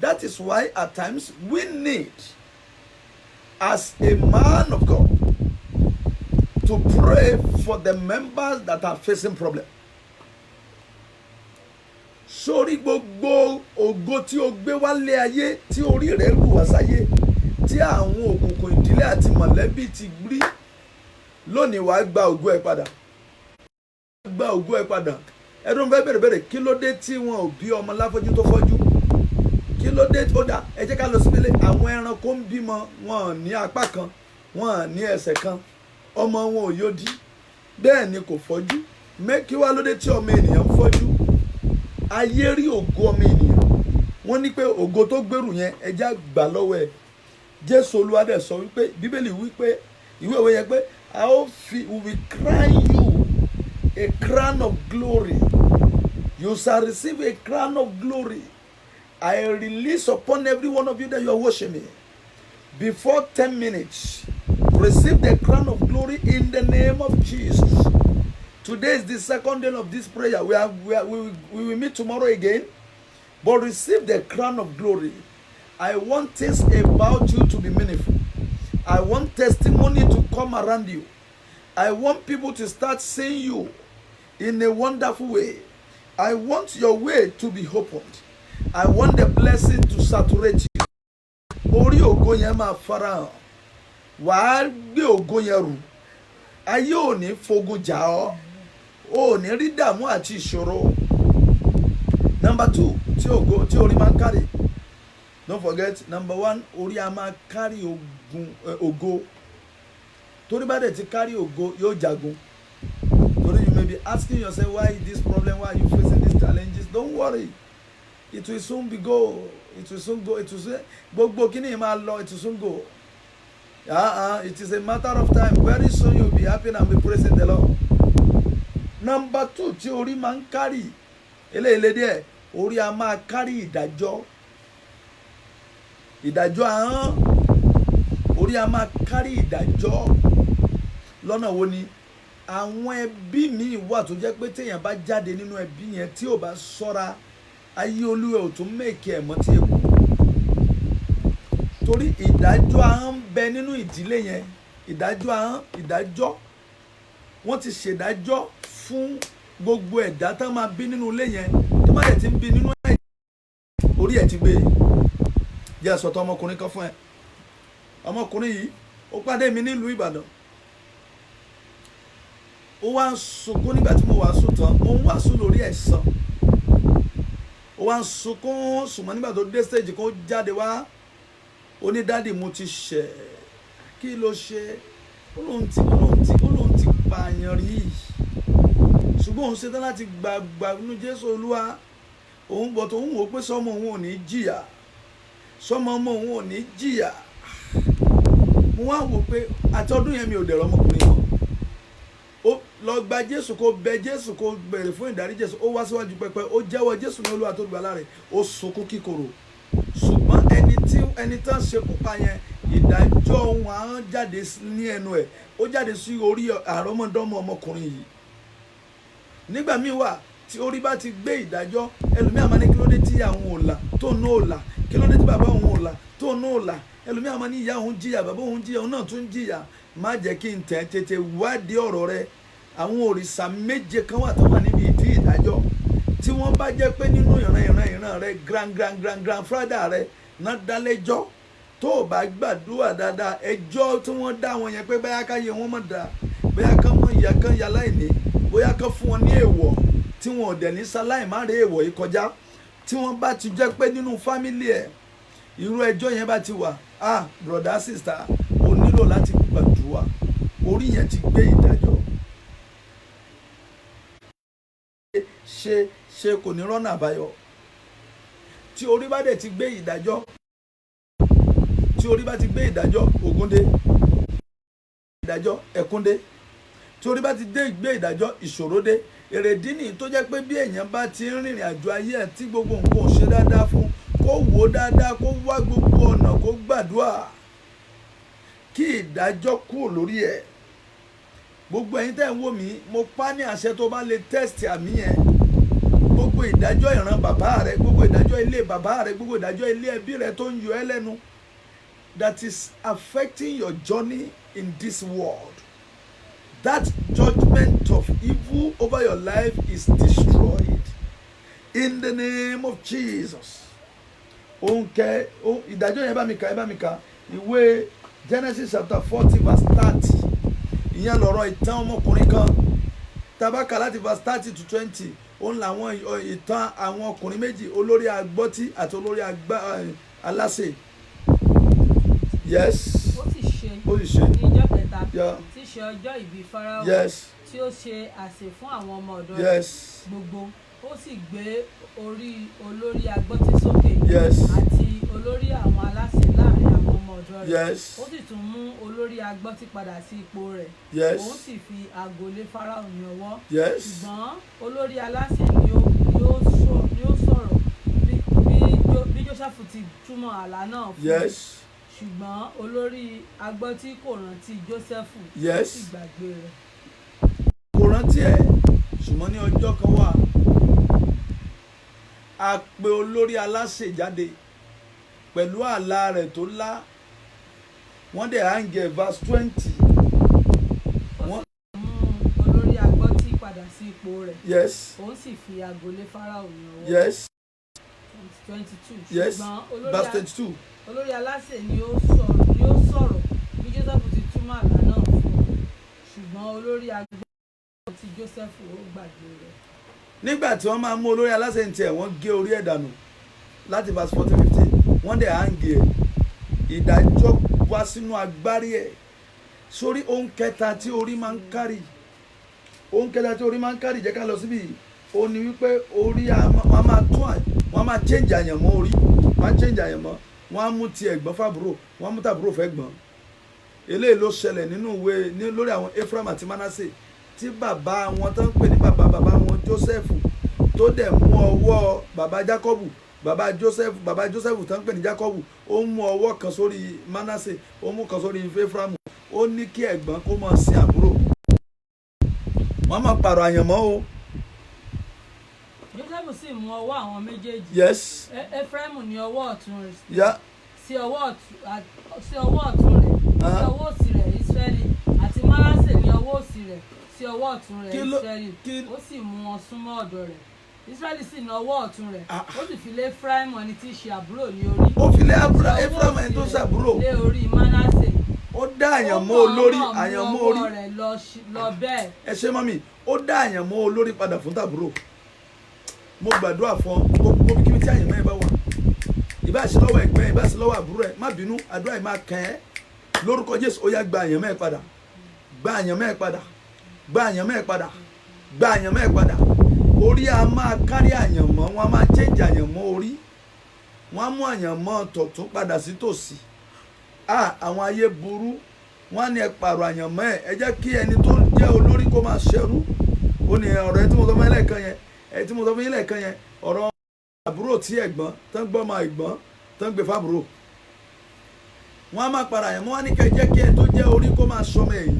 That is why at times we need, as a man of God, to pray for the members that are facing problems. Sórí gbogbo ògo tí o gbé wálé ayé tí orí rẹ̀ rù wá sáyé tí àwọn òkùnkùn ìdílé àti mọ̀lẹ́bí ti rí lónìí wàá gba ògo ẹ̀ padà. Gba ògo ẹ̀ padà. Ẹdún fẹ́ bẹ̀rẹ̀ kí ló dé tí wọn ò bí ọmọ láfọ́jú tó fọ́jú? Kí ló dé ó dà ẹ jẹ́ ká lọ síbílé àwọn ẹranko ń bímọ wọn ní apá kan wọn ní ẹsẹ̀ kan ọmọ wọn ò yóò dí bẹ́ẹ̀ ni kò fọ́jú kí wá ló dé tí ọmọ ènìyàn ń fọ́jú? Ayé rí ògo ọmọ ènìyàn wọ́n ní pé ògo tó gbèrú yẹn ẹja gbà lọ́wọ́ ẹ̀. Jésù Olúwa dẹ̀ sọ wípé Bíbélì wípé ìwé òwe yẹn pé a ó fi we will crown you a crown of glory. You shall receive a crown of glory. I release upon every one of you that you are watching me. Before 10 minutes, receive the crown of glory in the name of Jesus. Today is the second day of this prayer. We will meet tomorrow again. But receive the crown of glory. I want things about you to be meaningful. I want testimony to come around you. I want people to start seeing you in a wonderful way. I want your way to be opened. I want the blessing to saturate you. Orí ògo yẹn máa farahàn. Wàá gbé ògo yẹn rù. Ayé ò ní fogun jà ọ́. O ò ní rí dààmú àti ìṣòro. Number 2, tí orí máa ń carry. Don't forget, number 1, orí a máa carry ògo. Torí bá dẹ̀ ti carry ògo, yóò jagun. Torí you may be asking yourself, why this problem? Why are you facing these challenges? Don't worry. It will soon be go. It will soon go. It will soon gbogbo kini máa lọ. It will soon go. It is a matter of time. Very soon you will be happy and be praising the Lord. Number 2, tí orí máa ń carry. Eléyìí díẹ̀, orí a máa carry ìdájọ́. Ìdájọ́ ahọ́n. Orí a máa carry ìdájọ́. Lọ́nà wo ni? Àwọn ẹbí mi wà tó jẹ́ pé téèyàn bá jáde nínú ẹbí yẹn tí ò bá ṣọ́ra ayé olúwa ò tún mèkì ẹ̀ mọ́ tí èkó. Torí ìdájọ́ ahọ́n ń bẹ nínú ìdílé yẹn. Ìdájọ́ wọ́n ti ṣèdájọ́ fún gbogbo ẹ̀dá tá máa bí nínú ilé yẹn tó má dẹ̀ ti ń bí nínú ẹ̀ orí ẹ̀ ti gbé. Jẹ́ sọ̀tọ̀ ọmọkùnrin kan fún ẹ. Ọmọkùnrin yìí ó pàdé mi nílùú Ìbàdàn. Ó wá ń sunkún nígbà tí mo wàásù tán. Mo ń wàásù lórí ẹ̀san. Ó wá ń sunkún sùnmọ́ nígbà tó dé stage kan ó jáde wá. Ó ní dáàdì mo ti ṣẹ̀. Kí ló ṣe? Ó lóun ti pààyàn rí. Ṣùgbọ́n òun ṣetán láti gbàgbà nínú Jésù Olúwa. Òun bọ̀ tó ń wò pé sọ́mọ òun ò ní jìyà. Sọ́mọ ọmọ òun ò ní jìyà. Mo wá wò pé àti ọdún yẹn mi ò dẹ̀rọ ọmọkùnrin kan. Ó lọ gba Jésù kó bẹ Jésù kó bẹ̀rẹ̀ fún ìdárí Jésù. Ó wá síwájú pẹpẹ. Ó jẹ́wọ́ Jésù ní Olúwa tó gbàlà rẹ̀. Ó sunkún kíkorò. Ṣùgbọ́n ẹni tán ṣe kópa yẹn ìdájọ́ wọn á jáde ní ẹnu ẹ̀. Ó jáde sí orí àrọ́mọdọ́mọ ọmọkùnrin yìí. Nígbà míì wà tí orí bá ti gbé ìdájọ́ ẹlòmíà máa ní kí ló dé tí àwọn ò là tó ná ò là, kí ló dé tí bàbá òun ò là tó ná ò là, ẹlòmíà máa ní ìyá òun jìyà, bàbá òun jìyà, òun náà tún jìyà. Má jẹ́ kí n tẹ̀ tètè wádìí ọ̀rọ̀ rẹ. Àwọn òrìṣà méje kan wà tó wà níbi ìdí ìdájọ́ tí wọ́n bá jẹ́ pé nínú ìran rẹ grandfather rẹ náà dálẹ́jọ́, tó o bá gbàdúrà dáadáa ẹjọ́ tí wọ́n dá wọn yẹn pé bóyá ká yẹ wọ́n mọ̀ dáa, bóyá ká mọ̀ ìyá kan yà láìní, bóyá ká fún wọn ní èèwọ̀ tí wọn ò dẹ̀ ní sáláì má rí èèwọ̀ yìí kọjá, tí wọ́n bá ti jẹ́ pé nínú fámílì ẹ̀ irú ẹjọ́ yẹn bá ti wà, brother sister o nílò láti gbàdúrà. Orí yẹn ti gbé ìdájọ́. ṣe kò ní rọ́nà àbáyọ. Tí orí bá dẹ̀ ti gbé ìdájọ́, tí orí bá ti gbé ìdájọ́, ògúndé, ìdájọ́ ẹ̀kúndé. Tí orí bá ti gbé ìdájọ́, ìṣòro dé. Èrèdí nìyí tó jẹ́ pé bí èèyàn bá ti ń rìnrìn àjò ayé ẹ̀ tí gbogbo nǹkan ò ṣe dáadáa fún, kó wò ó dáadáa, kó wá gbogbo ọ̀nà, kó gbàdúrà kí ìdájọ́ kúrò lórí ẹ̀. Gbogbo ẹ̀yin tẹ́ ń wò mí, mo pa ní àṣẹ tó bá lè tẹ́sítì àmì yẹn. Gbogbo ìdájọ́ ìran bàbá rẹ, gbogbo ìdájọ́ ilé bàbá rẹ, gbogbo ìdájọ́ ilé ẹbí rẹ tó ń yọ ẹ́ lẹ́nu, that is affecting your journey in this world. That judgment of evil over your life is destroyed in the name of Jesus. Ìdájọ́ yẹn bá mi kà ìwé Genesis chapter 40 verse 30. Ìyẹn lọ̀rọ̀ ìtàn ọmọkùnrin kan. Tabaka láti verse 30 to 20. Òun làwọn ìtàn àwọn ọkùnrin méjì, olórí agbọ́tí àti olórí aláṣẹ. Yes. Ó sì ṣe ní ọjọ́ kẹta tí í ṣe ọjọ́ ìbí Fáráò, tí ó ṣe àsè fún àwọn ọmọ ọ̀dọ̀ rẹ̀ gbogbo. Ó sì gbé orí olórí agbọ́tí sókè àti olórí àwọn aláṣẹ láàrin àwọn ọmọ ọ̀dọ̀ rẹ̀. Ó sì tún mú olórí agbọ́tí padà sí ipò rẹ̀. Òun sì fi ago lé Fáráò ní ọwọ́. Ṣùgbọ́n olórí aláṣẹ ni ó sọ̀rọ̀ bí Jósẹ́fù ti túmọ̀ àlá náà fún. Ṣùgbọ́n olórí agbọ́tí kò rántí Jósẹ́fù, ó sì gbàgbé rẹ̀. Kò rántí ẹ̀, ṣùgbọ́n ní ọjọ́ kan wà, a pe olórí aláṣẹ jáde pẹ̀lú àlá rẹ̀ tó lá. Wọ́n dẹ̀ hangẹ̀ verse 20. Ó sì mú olórí agbọ́tí padà sí ipò rẹ̀. Òun sì fi ago lé Fáráò ní ọwọ́. 22. Ṣùgbọ́n verse 22. Olórí aláṣẹ ni ó sọ̀rọ̀ bí Jósẹ́fù ti túmọ̀ àlá náà fún un. Ṣùgbọ́n olórí agbọ́tí Jósẹ́fù ó gbàgbé rẹ̀. Nígbà tí wọ́n máa mú olórí aláṣẹ ní tiẹ̀, wọ́n gé orí ẹ̀ dànù láti verse 14-15. Wọ́n dẹ̀ hangẹ̀ ẹ̀. Ìdájọ́ wá sínú agbárí ẹ̀. Sórí ohun kẹta tí orí máa ń kárì. Ohun kẹta tí orí máa ń kárì, jẹ́ ká lọ síbí yìí. Ó ní wípé orí wọ́n máa change àyànmọ́ orí. Wọ́n á change àyànmọ́. Wọ́n á mú ti ẹ̀gbọ́n fàbúrò, wọ́n á mú tàbúrò fẹ́ gbọ́n. Eléyìí ló ṣẹlẹ̀ nínú ìwé lórí àwọn Ephraim àti Manasseh, tí bàbá wọn tó ń pè ní bàbá wọn Jósẹ́fù tó dẹ̀ mú ọwọ́ bàbá Jákọ́bù, bàbá Jósẹ́fù tó ń pè ní Jákọ́bù, ó mú ọwọ́ kan sórí Manasseh, ó mú kan sórí Ephraim. Ó ní kí ẹ̀gbọ́n kó máa sin àbúrò. Wọ́n máa pààrọ̀ àyànmọ́ o. Jósẹ́fù sì mú ọwọ́ àwọn méjèèjì. Ephraim ní ọwọ́ ọ̀tún rẹ̀ sí ọwọ́ ọ̀tún rẹ̀, sí ọwọ́ òsì rẹ̀ Ísírẹ́lì, àti Manasseh ní ọwọ́ òsì rẹ̀ sí ọwọ́ ọ̀tún rẹ̀ Ísírẹ́lì. Ó sì mú wọn súnmọ́ ọ̀dọ̀ rẹ̀. Ísírẹ́lì sì ní ọwọ́ ọ̀tún rẹ̀. Ó sì fi lé Ephraim ẹni tí í ṣe àbúrò ní orí. Ó fi lé Ephraim ẹni tó ṣàbúrò. Lé orí Manasseh. Ó dá àyànmọ́ olórí, àyànmọ́ orí. Ó mú ọwọ́ rẹ̀ lọ bẹ́ẹ̀. Ẹ ṣé mọ́mì, ó dá àyànmọ́ olórí padà fún tàbúrò. Mo gbàdúrà fún gbogbo kíbi tí àyànmọ́ ẹ bá wà. Ìbá ṣe lọ́wọ́ ẹ̀gbẹ́, ìbá ṣe lọ́wọ́ àbúrò ẹ̀, má bínú, àdúrà yìí máa kàn ẹ́. Lórúkọ Jésù, ó yá gba àyànmọ́ ẹ padà. Gba àyànmọ́ ẹ padà. Gba àyànmọ́ ẹ padà. Gba àyànmọ́ ẹ padà. Orí a máa kárí àyànmọ́, wọ́n á máa change àyànmọ́ orí. Wọ́n á mú àyànmọ́ tọ̀tún padà sí tòsí. Àwọn ayé burú. Wọ́n á ní ẹ pààrọ̀ àyànmọ́ ẹ̀. Ẹ jẹ́ kí ẹni tó jẹ́ olórí kó máa ṣẹrú. Ó ní ọ̀rọ̀ ẹ tí mo sọ fún yín lẹ́ẹ̀kan yẹn, ọ̀rọ̀ àbúrò tí ẹ̀gbọ́n tán gbọ́ máa ẹ̀gbọ́n tán gbé fábúrò. Wọ́n á máa pààrọ̀ àyànmọ́, wọ́n á ní kẹ́ jẹ́ kí ẹ tó jẹ́ orí kó máa sọmọ ẹ̀yìn.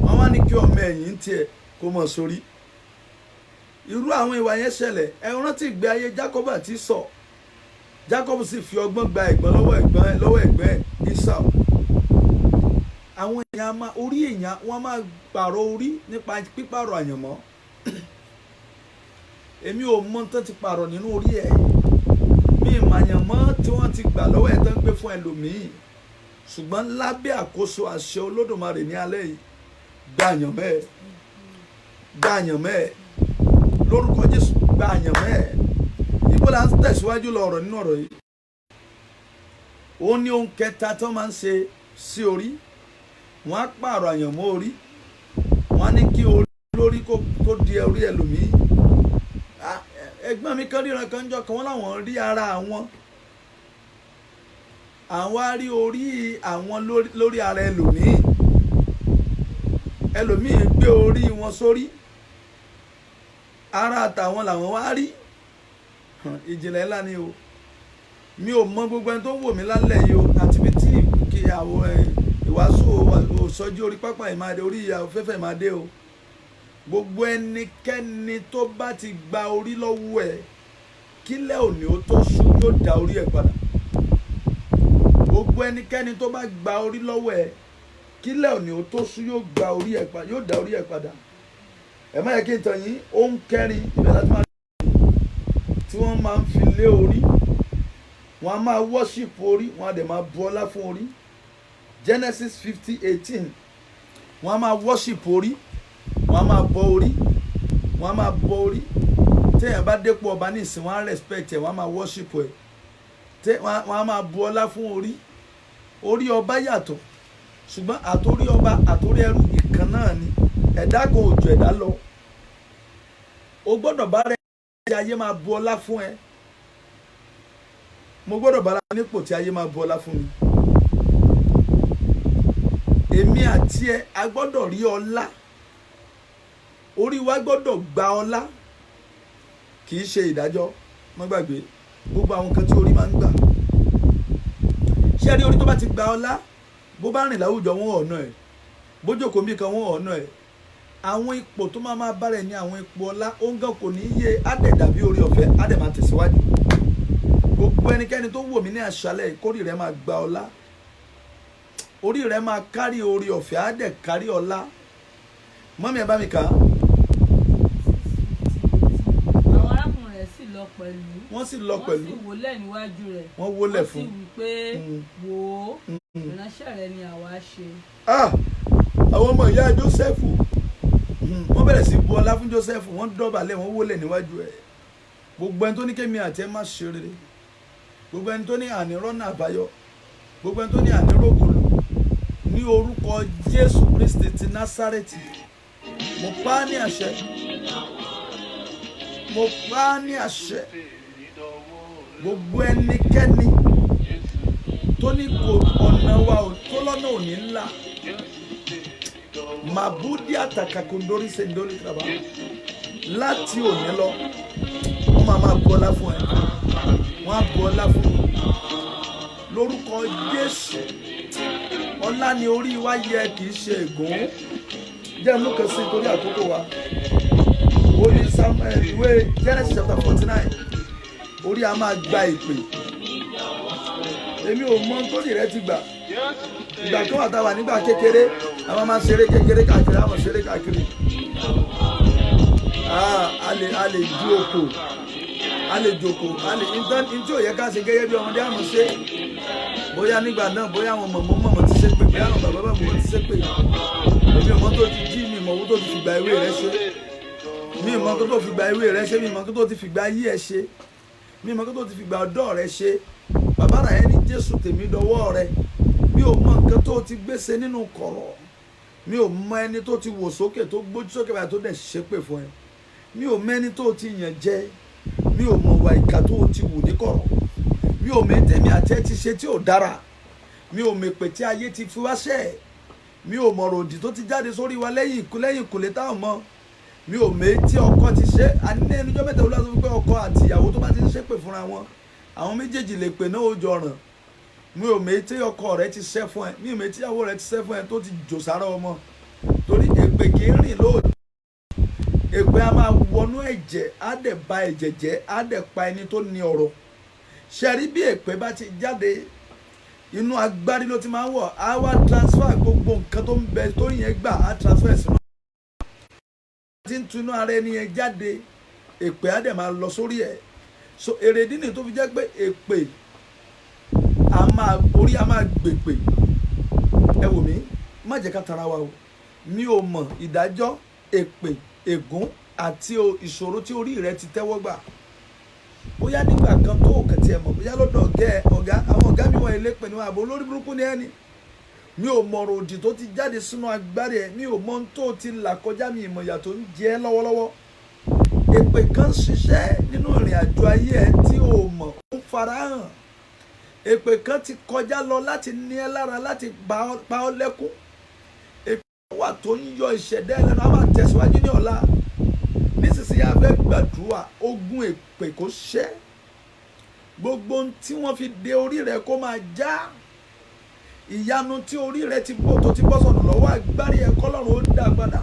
Wọ́n á ní kí ọmọ ẹ̀yìn tiẹ̀ kó máa sórí. irú àwọn ìwà yẹn ṣẹlẹ̀. Ẹ rántí ìgbé ayé Jacob àti Esau. Jacob sì fi ọgbọ́n gba ẹ̀gbọ́n lọ́wọ́ ẹ̀gbọ́n Esau. Àwọn èèyàn orí èèyàn wọ́n máa pààrọ̀ orí nípa pípààrọ̀ àyànmọ́. Èmi ò mọ tán ti pààrọ̀ nínú orí ẹ̀. Mi ìmọ̀ àyànmọ́ tí wọ́n ti gbà lọ́wọ́ ẹ̀ tán gbé fún ẹlòmíì. Ṣùgbọ́n lábẹ́ àkóso àṣẹ Olódùmarè ní alẹ́ yìí, gba àyànmọ́ ẹ̀. Gba àyànmọ́ ẹ̀. Lórúkọ Jésù, gba àyànmọ́ ẹ̀. Ibo la ń tẹ̀síwájú lọ ọ̀rọ̀ nínú ọ̀rọ̀ yìí. Ó ní ohun kẹta tó máa ń ṣe sí orí. Wọ́n á pààrọ̀ àyànmọ́ orí. Wọ́n á ní kí olórí kó di orí ẹlòmíì. Ẹ̀gbọ́n mi kan ríran kan jọ kan wọ́n láwọn rí ara àwọn á rí orí àwọn lórí ara ẹlòmíì. Ẹlòmíì gbé orí wọn sórí. Ara àtàwọn làwọn wá rí. Ìjìnlẹ̀ ńlá ni o. Mi ò mọ gbogbo ẹni tó wò mí lálẹ́ yìí o àti bí tí kí àwọn ìwàásù òsọjí orí pápá ìmáde orí afẹ́fẹ́ ìmáde o. Gbogbo ẹnikẹ́ni tó bá ti gba orí lọ́wọ́ ẹ̀ kílẹ̀ òní ó tó ṣú yóò dá orí ẹ̀ padà. Gbogbo ẹnikẹ́ni tó bá gba orí lọ́wọ́ ẹ̀ kílẹ̀ òní ó tó ṣú yóò dá orí ẹ̀ padà. Ẹ má yẹ kí n tàn yín, ohun kẹrin ibẹ̀ láti máa tí wọ́n máa ń fi lé orí. Wọ́n á máa worship orí, wọ́n á dẹ̀ máa bu ọlá fún orí. Genesis 50:18. Wọ́n á máa worship orí. Wọ́n á máa bọ orí. Wọ́n á máa bọ orí. Téèyàn bá dépò ọba ní ìsìn, wọ́n á respect ẹ̀, wọ́n á máa worship ẹ̀. Wọ́n á máa bu ọlá fún orí. Orí ọba yàtọ̀. Ṣùgbọ́n àtórí ọba àtórí ẹrú ìkan náà ni. Ẹ̀dá kan ò jù ẹ̀dá lọ. O gbọ́dọ̀ bá rẹ̀ tí ayé máa bu ọlá fún ẹ. Mo gbọ́dọ̀ bá ara nípò tí ayé máa bu ọlá fún mi. Èmi àti ẹ a gbọ́dọ̀ rí ọlá. Orí wa gbọ́dọ̀ gba ọlá. Kì í ṣe ìdájọ́. Má gbàgbé gbogbo àwọn kan tí orí máa ń gbà. Ṣé rí orí tó bá ti gba ọlá, bó bá rìn láwùjọ wọn ọ̀nà ẹ̀, bó jókòó bí kan wọn ọ̀nà ẹ̀. Àwọn ipò tó máa bá rẹ̀ ní àwọn ipò ọlá, ó ń gan kò ní yé adẹ̀ dàbí orí ọ̀fẹ́, adẹ̀ máa tẹ̀síwájú. Gbogbo ẹnikẹ́ni tó wò mí ní àṣálẹ́ ìkórè rẹ̀ máa gba ọlá. Orí rẹ̀ máa kárí orí ọ̀fẹ́, adẹ̀ kárí ọlá. Mọ́mí ẹ bá mi kà á. Àwọn arákùnrin rẹ̀ sì lọ pẹ̀lú. Wọ́n sì lọ pẹ̀lú. Wọ́n sì wólẹ̀ níwájú rẹ̀. Wọ́n wólẹ̀ fún. Wọ́n sì wí pé wò ó, ìránṣẹ́ rẹ ni àwa ṣe. Àwọn ọmọ ìyá Jósẹ́fù wọ́n bẹ̀rẹ̀ sí bu ọlá fún Jósẹ́fù, wọ́n dọ̀bálẹ̀, wọ́n wólẹ̀ níwájú ẹ̀. Gbogbo ẹni tó ní kémi àti ẹ má ṣe rere, gbogbo ẹni tó ní àní rọ́nà àbáyọ, gbogbo ẹni tó ní àní rògbòlò, ní orúkọ Jésù Kristi ti Násárẹ́tì, mo pa á ní àṣẹ, mo pa á ní àṣẹ. Gbogbo ẹnikẹ́ni tó ní kò ọ̀nà wa tó lọ́nà òní ńlá, màbúdí àtàkàkùndórí sèndórí kàbá, láti òní lọ wọ́n máa bu ọlá fún ẹ, wọ́n á bu ọlá fún ẹ lórúkọ Jésù. Ọlá ni orí wa yẹ, kì í ṣe ègún. Jẹ́ mú kan sí torí àkókò wa. Ó ní Samuel ìwé Genesis chapter 49. Orí a máa gba ìpè. Èmi ò mọ nítorí rẹ ti gbà. Ìgbà tó wà tá a wà nígbà kékeré, àwọn máa ṣeré kékeré káàkiri, àwọn ṣeré káàkiri. A lè ju oko, a lè jòkó, ntí ò yẹ ká ṣe gẹ́gẹ́ bí ọmọdé àmọ́ ṣe. Bóyá nígbà náà, bóyá àwọn mọ̀mọ́ ti ṣe pé, bóyá àwọn bàbá ti ṣe pé. Èmi ò mọ tó ti jí, mi mọ̀ owó tó ti fìgbà ewé rẹ ṣe. Mi mọ̀ tó fi gba ewé rẹ ṣe, mi mọ̀ tó ti fìgbà ayé ẹ ṣe. Mi mọ̀ tó ti fìgbà ọ̀dọ́ rẹ ṣe. Bàbá rà ẹni Jésù tèmi dọwọ́ rẹ. Mi ò mọ nǹkan tó ti gbèsè nínú kọ̀rọ̀. Mi ò mọ ẹni tó ti wò sókè, tó gbójú sókè báyìí tó dẹ̀ ṣépè fún ẹ. Mi ò mọ ẹni tó ti yàn jẹ. Mi ò mọ ìwà ìkà tó ti wù ní kọ̀rọ̀. Mi ò mọ tèmi àti ẹ ti ṣe tí ò dára. Mi ò mọ èpè tí ayé ti fi wá ṣẹ́. Mi ò mọ òdì tó ti jáde sórí wa lẹ́yìn ìkùlé táwọn mọ. Mi ò mọ tí ọkọ ti ṣe. A ní ẹnujọ́ mẹ́ta olúwa sọ pé ọkọ àti ìyàwó tó bá ti ń ṣépè fúnra wọn, àwọn méjèèjì lè pè náà ó jọràn. Mi ò mọ tí ọkọ rẹ ti ṣẹ́ fún ẹ. Mi ò mọ tí ìyàwó rẹ ti ṣẹ́ fún ẹ tó ti jò sára ọmọ. Torí èpè kì í rìn lóòjọ́. èpè a máa wọnú ẹ̀jẹ̀ á dẹ̀ ba ẹ̀jẹ̀ jẹ́ á dẹ̀ pa ẹni tó ní ọ̀rọ̀. Ṣé rí bí èpè bá ti jáde inú agbárí ló ti máa ń wọ̀, á wá transfer gbogbo nǹkan tó ń bẹ tó yẹn gbà á transfer sínú. tí ń tunú ara ẹni yẹn jáde èpè á dẹ̀ máa lọ sórí ẹ̀. So èrèdí ni tó fi jẹ́ pé èpè orí a máa gbèpè. Ẹ wò mí, má jẹ́ ká tara wa o. Mi ò mọ̀ ìdájọ́ èpè ègún àti ìṣòro tí orí rẹ ti tẹ́wọ́ gbà. Bóyá nígbà kan tó kàn tiẹ̀ mọ̀, bóyá lọ́dọ̀ ọ̀gá àwọn ọ̀gá mi wọ̀nyí lé pè ní wọn àbò olórí burúkú ní ẹni. Mi ò mọ̀ ọ̀rọ̀ òdì tó ti jáde sínú agbárí ẹ̀, mi ò mọ̀ ohun tó ti là kọjá, mi ìmọ̀ ìyà tó ń jẹ ẹ́ lọ́wọ́lọ́wọ́. Èpè kan ṣiṣẹ́ nínú ìrìn àjò ayé ẹ tí ò mọ̀ ó ń farahàn. Èpè kan ti kọjá lọ láti ní ẹ lára, láti pa ọ́ lẹ́kún. Èpè wà tó ń yọ ìṣẹ̀dá ẹ lẹ́nu, á máa tẹ̀síwájú ní ọ̀la. Nísinsìnyí a fẹ́ gbàdúrà ogun èpè kó ṣẹ́. Gbogbo ohun tí wọ́n fi de orí rẹ kó máa já. Ìyanu tí orí rẹ ti bọ́ tó ti bọ́ sọ̀nù lọ́wọ́ agbárí ẹ kọ́lọ́run ó dá padà.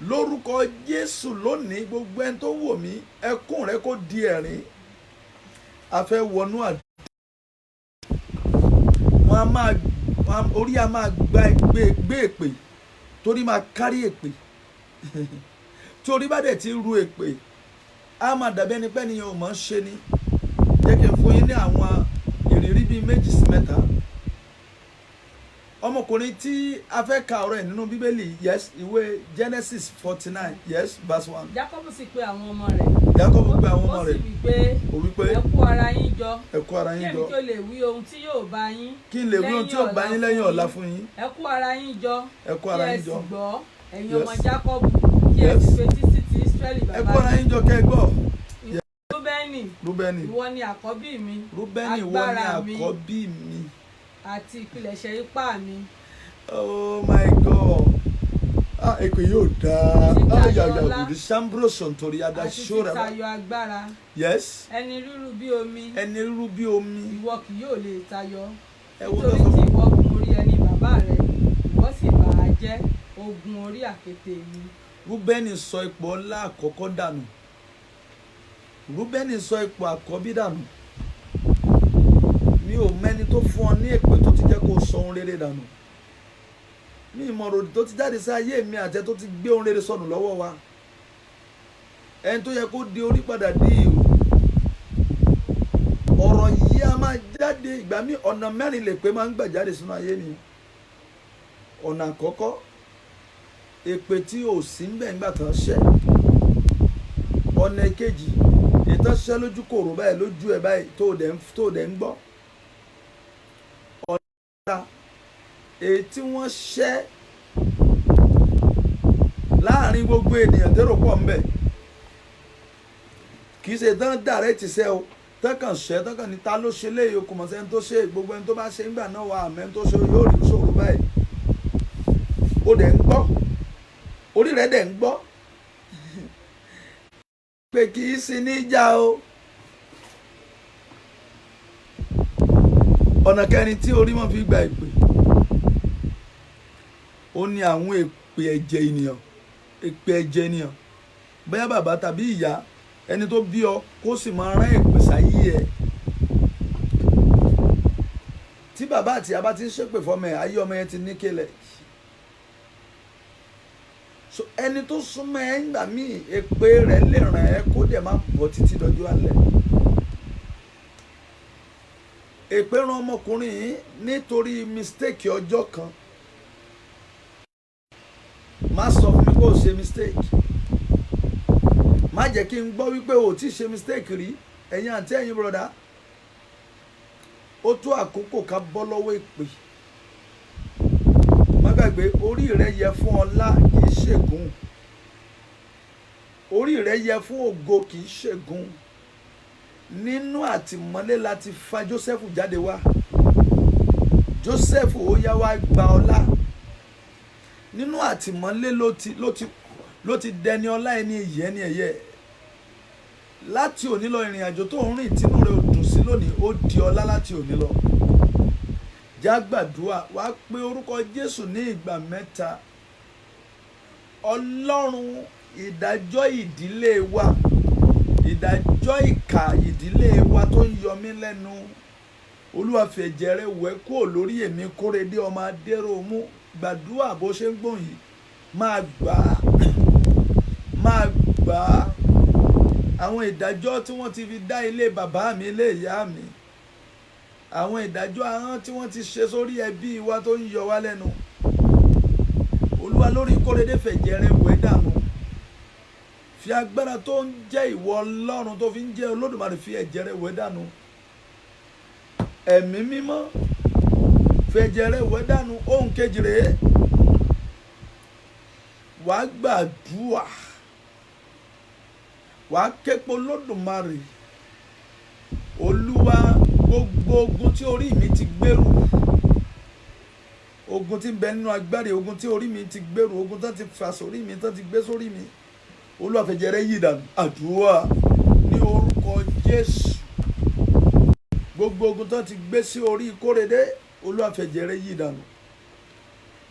Lórúkọ Jésù lónìí gbogbo ẹni tó wò mí ẹkún rẹ kó di ẹ̀rín. A fẹ́ wọnú àdúrà. Orí a máa gbé èpè torí máa kárí èpè. Tí orí bá dẹ̀ ti ru èpè a máa dàbí ẹni pé ènìyàn ò mọ̀ ṣe ni. Jẹ́ kí n fún yín ní àwọn ìrírí bíi 2 sí 3. Ọmọkùnrin tí a fẹ́ ka ọ̀rọ̀ ẹ̀ nínú Bíbélì, yes, ìwé Genesis 49, yes, verse 1. Jákọ́bù sì pe àwọn ọmọ rẹ̀. Jákọ́bù pe àwọn ọmọ rẹ̀. Ó sì wí pé ẹ kó ara yín jọ. Ẹ kó ara yín jọ. Kí èmi tó lè wí ohun tí yóò bá yín. Kí n lè wí ohun tí yóò bá yín lẹ́yìn ọ̀la fún yín. Ẹ kó ara yín jọ. Ẹ kó ara yín jọ. Kí ẹ sì gbọ́ ẹ̀yin ọmọ Jákọ́bù. Kí ẹ sì fetí sí ti Ísírẹ́lì bàbá yín. Ẹ kó ara yín jọ kẹ́ ẹ gbọ́. Rúbẹ́nì, ìwọ ni àkọ́bí mi. Rúbẹ́nì, ìwọ ni àkọ́bí mi. Àti ìpilẹ̀ṣẹ̀ ipá mi. Oh my God. Èpè yóò dáa. Ayàyà òdì Sambroson torí adá ṣọ́ra. Àti títayọ agbára. Yes. Ẹni rírú bí omi. Ẹni rírú bí omi. Ìwọ kì yóò lè tayọ. Nítorí tí ìwọ gun orí ẹni bàbá rẹ, ìwọ sì bà á jẹ́ ogun orí àkéte mi. Rúbẹ́nì sọ ipò ọlá àkọ́kọ́ dànù. Rúbẹ́nì sọ ipò àkọ́bí dànù. Mi ò mẹ́ni tó fún ọ ní èpè tó ti jẹ́ kó sọ ohun rere dànù. Mi ìmọ̀ràn òdì tó ti jáde sí ayé mi àtẹ tó ti gbé ohun rere sọnù lọ́wọ́ wa. Ẹni tó yẹ kó di orí padà di ìhù. Ọ̀rọ̀ yìí a máa jáde ìgbà míì ọ̀nà 4 lè pé máa ń gbà jáde sínú ayé ni. Ọ̀nà àkọ́kọ́, èpè tí ò sí ń bẹ̀ nígbà tán ṣẹ́. Ọ̀nà èkejì, ètò ṣẹ́ lójú kòrò báyìí lójú ẹ̀ báyìí tó dẹ̀ ń gbọ́. Ọ̀nà ìta, èyí tí wọ́n ṣẹ́ láàrin gbogbo ènìyàn tẹ́rọ pọ̀ ńbẹ̀. Kì í ṣe tán dàrẹ́tì ṣẹ́ o, tẹ́kàn ṣẹ́ tẹ́kàn ní ta ló ṣe léyìí okùn mọ̀sẹ́ ẹni tó ṣe gbogbo ẹni tó bá ṣe ńgbà náà wà àmẹ́ tó ṣe yóò rí ṣòro báyìí. Ó dẹ̀ ń gbọ́, orí rẹ̀ dẹ̀ ń gbọ́. Pé kì í sí níjà o. Ọ̀nà kẹrin tí orí wọn fi gba èpè, ó ní àwọn èpè ẹ̀jẹ̀ ènìyàn. Èpè ẹ̀jẹ̀ ènìyàn, bóyá bàbá tàbí ìyá ẹni tó bí ọ kó sì máa rán èpè sáyé ẹ. Tí bàbá àti ìyá bá ti ń ṣépè fọmọ ẹ, ayé ọmọ yẹn ti ní kélẹ̀. So ẹni tó súnmọ́ ẹ ńgbà míì èpè rẹ̀ lè ràn ẹ́ kó dẹ̀ má bọ̀ títí dọjọ́ alẹ́. Èpè ràn ọmọkùnrin yìí nítorí mistake ọjọ́ kan. Má sọ fún mi kó o ṣe mistake. Má jẹ́ kí n gbọ́ wípé o ti ṣe mistake rí. Ẹ̀yin àǹtí ẹ̀yin broda. Ó tó àkókò ká bọ́ lọ́wọ́ èpè. Má gbàgbé orí rẹ yẹ fún ọlá kì í ṣègùn. Orí rẹ yẹ fún ògo kì í ṣègùn. Nínú àtìmọ́lé láti fa Joseph jáde wá. Joseph ó yá wá gba ọlá. Nínú àtìmọ́lé ló ti dẹni ọlá ẹni èyí ẹni ẹ̀yẹ. Láti òní lọ ìrìn àjò tó ń rìn tínú rẹ̀ ò dùn sí lónìí ó di ọlá láti òní lọ. Já gbàdúrà wá pé orúkọ Jésù ní ìgbà 3. Ọlọ́run ìdájọ́ ìdílé wa, ìdájọ́ ìkà ìdílé wa tó ń yọ mí lẹ́nu, Olúwa fi ẹ̀jẹ̀ rẹ̀ wẹ̀ kúrò lórí èmi Kóredé ọmọ Adéròmú. Gbàdúrà bó ṣe ń gbóhùn yìí, máa gbà á, máa gbà á. Àwọn ìdájọ́ tí wọ́n ti fi dá ilé bàbá mi, ilé ìyá mi, àwọn ìdájọ́ ahọ́n tí wọ́n ti ṣe sórí ẹbí wa tó ń yọ wá lẹ́nu, Olúwa lórí Kóredé fẹ̀jẹ̀ rẹ̀ wẹ̀ dànù. Fi agbára tó ń jẹ́ ìwọ Ọlọ́run tó fi ń jẹ́ Olódùmarè fi ẹ̀jẹ̀ rẹ̀ wẹ̀ dànù. Ẹ̀mí mímọ́ fẹ̀jẹ̀ rẹ̀ wẹ̀ dànù. Ohun kejì rèé, wàá gbàdúrà, wàá ké pe Olódùmarè. Olúwa, gbogbo ogun tí orí mi ti gbèrú, ogun tí ń bẹ nínú agbárí, ogun tí orí mi ti gbèrú, ogun tó ti fà sórí mi, tó ti gbé sórí mi, Olúwa fẹ̀jẹ̀ rẹ̀ yí dànù. Àdúrà ní orúkọ Jésù. Gbogbo ogun tó ti gbé sí orí Kóredé, Olúwa fẹ̀jẹ̀ rẹ̀ yí dànù.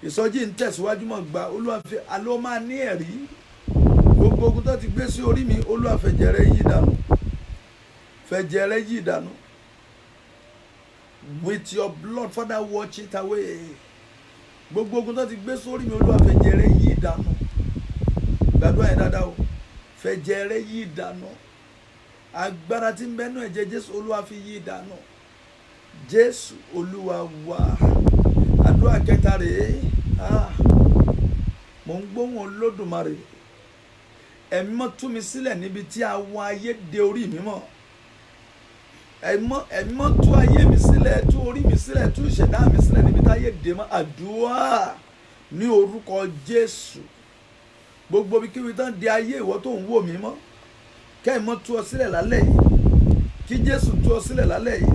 Ìsọjí ń tẹ̀síwájú mọ́ gba, Olúwa fi aló máa ní ẹ̀rí. Gbogbo ogun tó ti gbé sí orí mi, Olúwa fẹ̀jẹ̀ rẹ̀ yí dànù. Fẹ̀jẹ̀ rẹ̀ yí dànù. With your blood, Father, watch it away. Gbogbo ogun tó ti gbé sórí mi, Olúwa fẹ̀jẹ̀ rẹ̀ yí dànù. Gbàdúrà yẹn dáadáa o. Fẹ̀jẹ̀ rẹ̀ yí dànù. Agbára tí ń bẹ nínú ẹ̀jẹ̀ Jésù, Olúwa fi yí dànù. Jésù Olúwa wa. Àdúrà kẹta rèé. Mo ń gbóhùn Olódùmarè. Ẹ̀mí mọ́ tú mi sílẹ̀ níbi tí àwọn ayé de orí mi mọ́. Ẹ̀mí mọ́ tú ayé mi sílẹ̀, tú orí mi sílẹ̀, tú ìṣẹ̀dá mi sílẹ̀ níbi tí ayé de mọ́. Àdúrà ní orúkọ Jésù. Gbogbo bí kíbi tán di ayé ìwọ tó ń wò mí mọ́. Kẹ́mi mọ́ tú ọ sílẹ̀ lálẹ́ yìí. Kí Jésù tú ọ sílẹ̀ lálẹ́ yìí.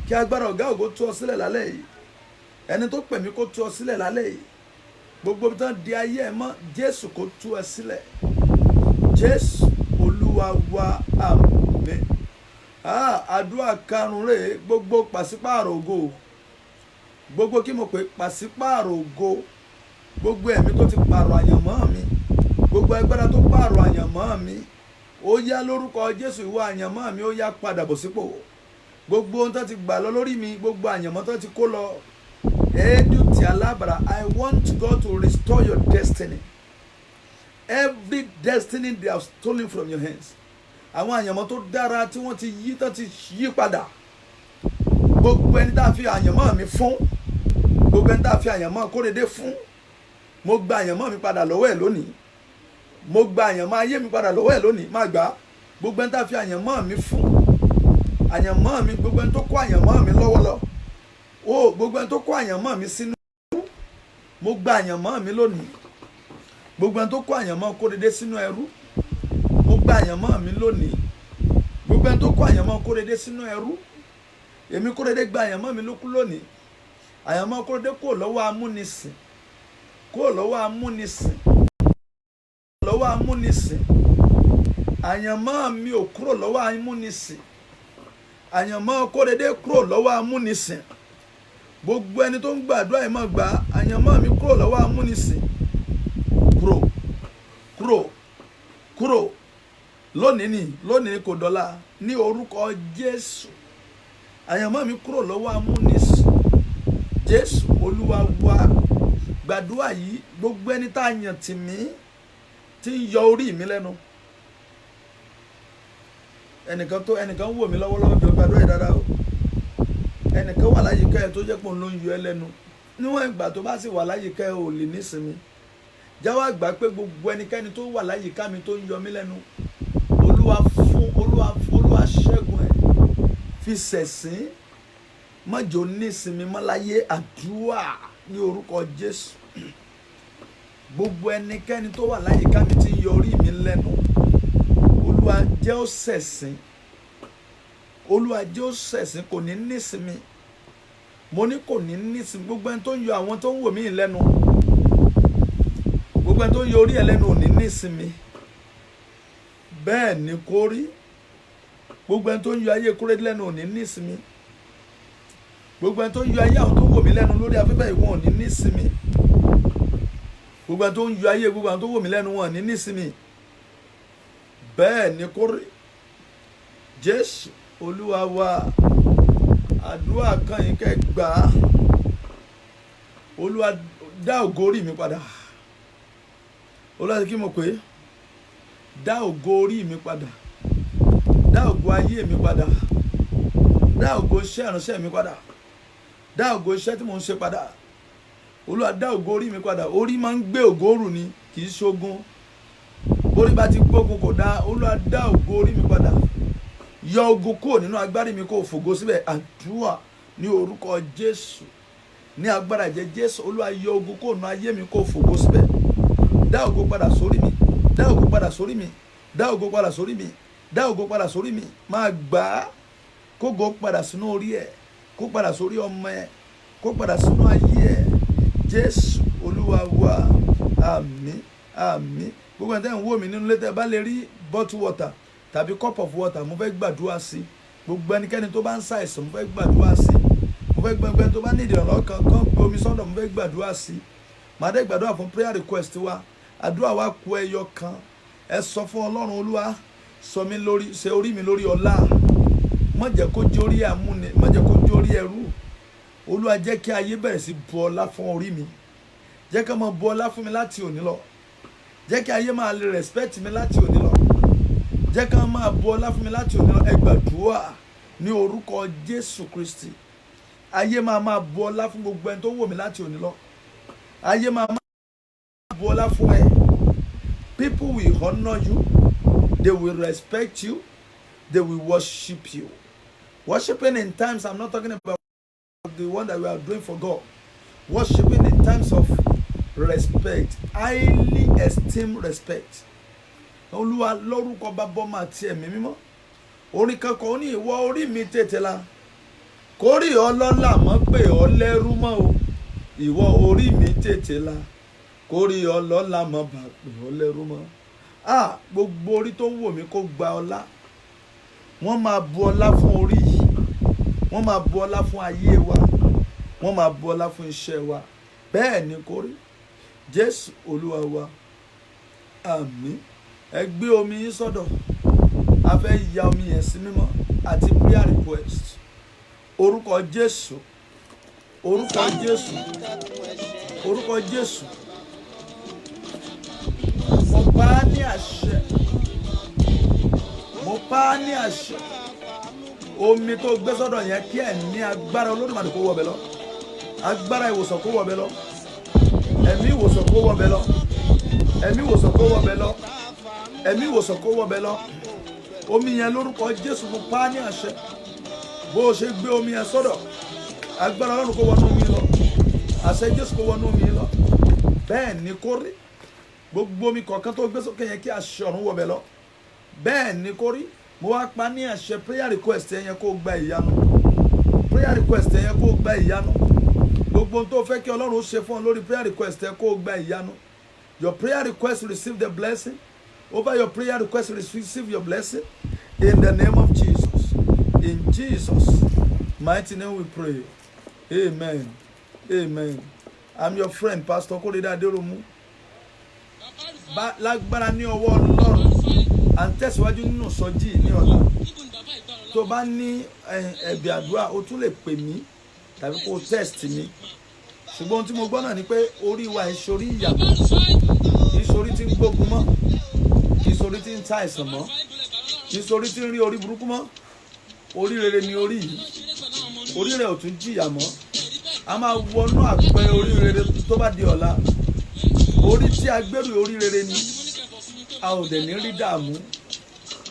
Kí agbára ọ̀gá ògo tú ọ sílẹ̀ lálẹ́ yìí. Ẹni tó pè mí kó tú ọ sílẹ̀ lálẹ́ yìí. Gbogbo bí tán di ayé ẹ mọ́, Jésù kó tú ẹ sílẹ̀. Jésù Olúwa wa, àmín. Àdúrà karùn-ún rèé, gbogbo pàṣípààrọ̀ ògo. Gbogbo kí mo pè pàṣípààrọ̀ ògo. Gbogbo ẹ̀mí tó ti pààrọ̀ àyànmọ́ mi. Gbogbo agbára tó pààrọ̀ àyànmọ́ mi. Ó yá lórúkọ Jésù, ìwọ àyànmọ́ mi, ó yá padà bọ̀ sípò. Gbogbo ohun tó ti gbà lọ lórí mi, gbogbo àyànmọ́ tó ti kó lọ. Edu ti alábàrà, I want God to restore your destiny. Every destiny they have stolen from your hands. Àwọn àyànmọ́ tó dára tí wọ́n ti yí, tó ti yí padà. Gbogbo ẹni tá a fi àyànmọ́ mi fún, gbogbo ẹni tá a fi àyànmọ́ Kóredé fún, mo gba àyànmọ́ mi padà lọ́wọ́ ẹ̀ lónìí. Mo gba àyànmọ́ ayé mi padà lọ́wọ́ ẹ̀ lónìí. Má gbà. Gbogbo ẹni tá a fi àyànmọ́ mi fún, àyànmọ́ mi, gbogbo ẹni tó kó àyànmọ́ mi lọ́wọ́lọ́. Gbogbo ẹni tó kó àyànmọ́ mi sínú, mo gba àyànmọ́ mi lónìí. Gbogbo ẹni tó kó àyànmọ́ Kóredé sínú ẹrú, mo gba àyànmọ́ mi lónìí. Gbogbo ẹni tó kó àyànmọ́ Kóredé sínú ẹrú, èmi Kóredé gba àyànmọ́ mi lókù lónìí. Àyànmọ́ Kóredé kò lọ́wọ́ amúnisìn, kò lọ́wọ́ amúnisìn, kò lọ́wọ́ amúnisìn. Àyànmọ́ mi ò kúrò lọ́wọ́ amúnisìn. Àyànmọ́ Kóredé kúrò lọ́wọ́ amúnisìn. Gbogbo ẹni tó ń gbàdúrà yìí máa gbà, àyànmọ́ mi kúrò lọ́wọ́ amúnisìn. Kúrò lónìí kò dọ́là ní orúkọ Jésù. Àyànmọ́ mi kúrò lọ́wọ́ amúnisìn. Jésù Olúwa wa. Gbàdúrà yìí, gbogbo ẹni tá a yàn tì mí tí ń yọ orí mi lẹ́nu. Ẹnìkan wò mí lọ́wọ́lọ́wọ́ jọ gbàdúrà yìí dáadáa o. Ẹnìkan wà láyìíká ẹ tó jẹ́ pé òun ló ń yọ ẹ lẹ́nu. Níwọ̀n ìgbà tó bá sì wà láyìíká ẹ ò lè nísinmi. Jáwọ́ àgbà pé gbogbo ẹnikẹ́ni tó wà láyìíká mi tó ń yọ mí lẹ́nu, Olúwa ṣẹ́gun ẹ̀, fi ṣẹ̀sín, má jẹ́ ó nísinmi mọ́ láyé. Àdúrà ní orúkọ Jésù. Gbogbo ẹnikẹ́ni tó wà láyìíká mi tí ń yọ orí mi lẹ́nu, Olúwa jẹ́ ó ṣẹ̀sín. Olúwa jẹ́ ó ṣẹ̀sín, kò ní nísinmi. Mo ní kò ní nísinmi. Gbogbo ẹni tó ń yọ àwọn tó ń wò mí lẹ́nu, gbogbo ẹni tó ń yọ orí ẹ lẹ́nu ò ní nísinmi. Bẹ́ẹ̀ ni kó rí. Gbogbo ẹni tó ń yọ ayé Kóredé lẹ́nu ò ní nísinmi. Gbogbo ẹni tó ń yọ ayé àwọn tó ń wò mí lẹ́nu lórí afẹ́fẹ́ ìwọ̀n ò ní nísinmi. Gbogbo gbogbo àwọn tó ń yọ ayé gbogbo àwọn tó wò mí lẹ́nu wọn ní nísìmí bẹ́ẹ̀ ni kó rí Jésù Olúwa wa. Àdúrà kan yìí kẹ́ gbà á. Olúwa dá ògo orí mi padà. Olúwa kí mo pè é dá ògo orí mi padà, dá ògo ayé mi padà, dá ògo iṣẹ́ ìránṣẹ́ mi padà, dá ògo iṣẹ́ tí mò ń ṣe padà. Olúwa dá ògo orí mi padà. Orí máa ń gbé ògo rù ni, kì í ṣogun. Orí bá ti gbógun kò dá. Olúwa dá ògo orí mi padà. Yọ ogun kúrò nínú agbárí mi kó fògo síbẹ̀. Àdúrà ní orúkọ Jésù, ní agbára ẹ̀jẹ̀ Jésù. Olúwa yọ ogun kúrò nínú ayé mi kó fògo síbẹ̀. Dá ògo padà sórí mi, dá ògo padà sórí mi, dá ògo padà sórí mi, dá ògo padà sórí mi. Máa gbà á kó go padà sínú orí ẹ̀, kó padà sórí ọmọ ẹ̀, kó padà sínú ayé ẹ̀. Jésù Olúwa wa. Àmín àmín. Gbogbo ẹni tẹ́ ń wò mí nínú ilé tẹ́ bá lè rí bottle water tàbí cup of water, mo fẹ́ gbàdúrà sí. Gbogbo ẹnikẹ́ni tó bá ń ṣàìsàn, mo fẹ́ gbàdúrà sí. Mo fẹ́ gbẹgbẹ́ tó bá ní ìdìrànlọ́wọ́ kan gbé omi sọ́dọ̀, mo fẹ́ gbàdúrà sí. Màá dé gbàdúrà fún prayer request wa. Àdúrà wa kù ẹyọ kan. Ẹ sọ fún Ọlọ́run, Olúwa sọ mí lórí, ṣe orí mi lórí ọlá. Má jẹ́ kó jẹ́ orí àmúni, má jẹ́ kó jẹ́ orí ẹrú. Olúwa jẹ́ kí ayé bẹ̀rẹ̀ sí bu ọlá fún orí mi. Jẹ́ kí wọ́n máa bu ọlá fún mi láti òní lọ. Jẹ́ kí ayé máa lè respect mi láti òní lọ. Jẹ́ kí wọ́n máa bu ọlá fún mi láti òní lọ. Ẹ gbàdúrà ní orúkọ Jésù Kristi. Ayé máa bu ọlá fún gbogbo ẹni tó wò mí láti òní lọ. Ayé máa bu ọlá fún ẹ. People will honor you. They will respect you. They will worship you. Worshiping in times, I'm not talking about the one that we are doing for God. Worshiping in times of respect, highly esteemed respect. Olúwa lórúkọ Baba Ọmọ àti Ẹ̀mí Mímọ́. Orin kankan ó ní ìwọ orí mi tètè la. Kórì ọlọ́lá mọ́ pé ọ lẹ́rú mọ́ o. Ìwọ orí mi tètè la. Kórì ọlọ́lá mọ́ bà pé ọ lẹ́rú mọ́. Gbogbo orí tó wò mí kó gba ọlá. Wọ́n máa bu ọlá fún orí yìí. Wọ́n máa bu ọlá fún ayé wa. Wọ́n máa bu ọlá fún iṣẹ́ wa. Bẹ́ẹ̀ ni kó rí. Jésù Olúwa wa. Àmín. Ẹ gbé omi yín sọ́dọ̀. A fẹ́ ya omi yẹn sí mímọ́ àti prayer request. Orúkọ Jésù. Orúkọ Jésù. Orúkọ Jésù. Mo pa á ní àṣẹ. Mo pa á ní àṣẹ. Omi tó gbé sọ́dọ̀ yẹn kí ẹ̀mí agbára Olódùmarè kó wọbẹ̀ lọ. Agbára ìwòsàn kó wọbẹ̀ lọ. Ẹ̀mí ìwòsàn kó wọbẹ̀ lọ. Ẹ̀mí ìwòsàn kó wọbẹ̀ lọ. Ẹ̀mí ìwòsàn kó wọbẹ̀ lọ. Omi yẹn lórúkọ Jésù mo pa á ní àṣẹ. Bó o ṣe gbé omi yẹn sọ́dọ̀, agbára Ọlọ́run kó wọnú omi lọ. Àṣẹ Jésù kó wọnú omi lọ. Bẹ́ẹ̀ ni kó rí. Gbogbo omi kọ̀ọ̀kan tó gbé sókè yẹn kí àṣẹ ọ̀run wọbẹ̀ lọ. Bẹ́ẹ̀ ni kó rí. Mo wá pa ní àṣẹ prayer request yẹn kó gba ìyanu. Prayer request yẹn kó gba ìyanu. Gbogbo tó fẹ́ kí Ọlọ́run ó ṣe fún ọ lórí prayer request yẹn kó gba ìyanu. Your prayer request will receive the blessing. Over your prayer request will receive your blessing. In the name of Jesus. In Jesus' mighty name we pray. Amen. Amen. I'm your friend, Pastor Korede Aderomu. Lágbára ní ọwọ́ Ọlọ́run. À ń tẹ̀síwájú nínú sọ́jí ní ọ̀la. Tó bá ní ẹ̀bì àdúrà, o tún lè pè mí tàbí kó test mi. Ṣùgbọ́n ohun tí mo gbọ́ náà ni pé orí wa ìṣorí ìyàtọ̀. Ìṣorí tí ń gbógun mọ́. Ìṣorí tí ń ta àìsàn mọ́. Ìṣorí tí ń rí orí burúkú mọ́. Orí rere ni orí yìí. Orí rẹ̀ ò tún jìyà mọ́. A máa wọnú àpẹẹrẹ orí rere tó bá di ọ̀la. Orí tí a gbèrú orí rere ni. A ò dẹ̀ ní rí dààmú.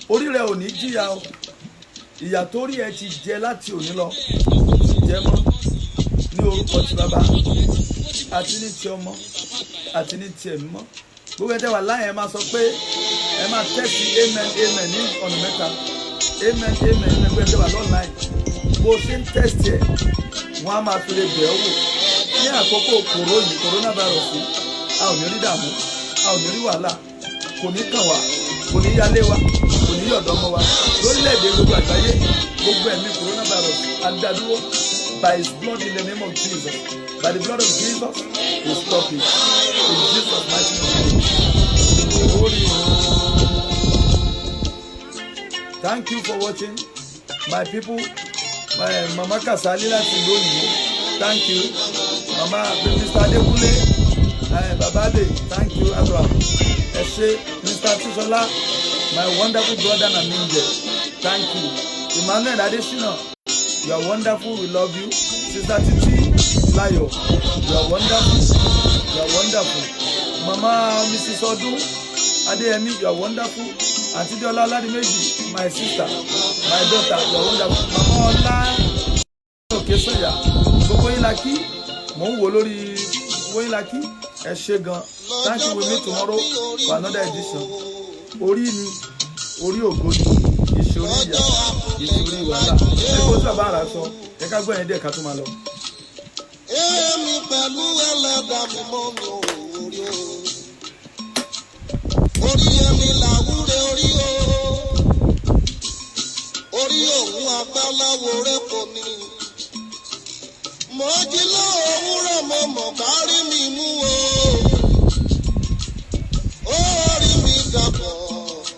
Orí rẹ̀ ò ní jìyà o. Ìyà tó rí ẹ ti jẹ láti òní lọ. Ti jẹ mọ́ ní orúkọ ti Bàbá àti ní ti Ọmọ àti ní ti Ẹ̀mí mọ́. Gbogbo ẹ̀ tẹ́ wà láyé ẹ máa sọ pé ẹ máa tẹ́sí amen amen ní ọ̀nà mẹ́ta. Amen amen amen gbogbo ẹ̀ tẹ́ wà online. Bó ṣe ń tẹ́sí ẹ̀ wọ́n á máa fi lè bẹ̀ ọ́ wò. Ní àkókò coronavirus a ò ní rí dààmú, a ò ní rí wàhálà, kò ní kàn wá, kò ní yálé wa, kò ní yọ̀dọ̀ ọmọ wa. Lórílẹ̀-èdè gbogbo àgbáyé gbogbo ẹ̀mí coronavirus adádúró by his blood in the name of Jesus. By the blood of Jesus, we stop it. In Jesus' mighty name. Thank you for watching. My people, my Mama Kasalila Sindoni, thank you. Mama, Mr. Adekule, Babade, thank you, Abraham. Eshe, Mr. Tishola, my wonderful brother Naminje, thank you. Emmanuel Adesina, you are wonderful, we love you. Sister Titi Layo, you are wonderful, you are wonderful. Mama Mrs. Odu Adeyemi, you are wonderful. Auntie Diola Ladimeji, my sister, my daughter, you are wonderful. Mama Ola Okesoya, gbogbo yín la kí, mò ń wò lórí gbogbo yín la kí, ẹ ṣé gan. Thank you, we meet tomorrow for another edition. Orí ni, orí ògo ni, ìṣòrí ìyá, ìṣòrí wàhálà. Ẹ kó tí bàbá àrà sọ, ẹ ká gbọ́ yẹn díẹ̀ ká tó máa lọ. Èmi pẹ̀lú ẹlẹ́dàá mi mọ́ mi ò rí o. Orí ẹni làwúre orí o. Orí òun àgbáláwo rẹ̀ kò ní. Mo jí lówùúrọ̀ mo mọ̀ kárí mi mú o. Orí mi dàpọ̀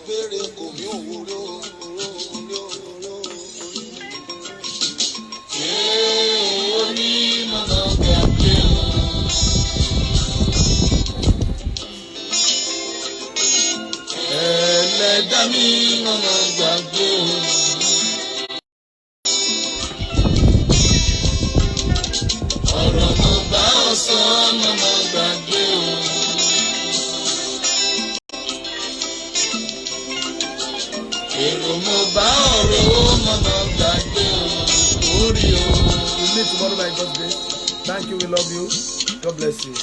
gbére kò mí òwúrọ̀. Orí mọ̀nà gbàgbé o. Ẹlẹ́dàá mi mọ̀nà gbàgbé o. Ọ̀rọ̀ mo bá ọ sọ mọ̀nà gbàgbé o. Èrò mo bá ọ̀rọ̀ mọ̀nà gbàgbé o. Orí o. We meet tomorrow by God's grace. Thank you, we love you. God bless you.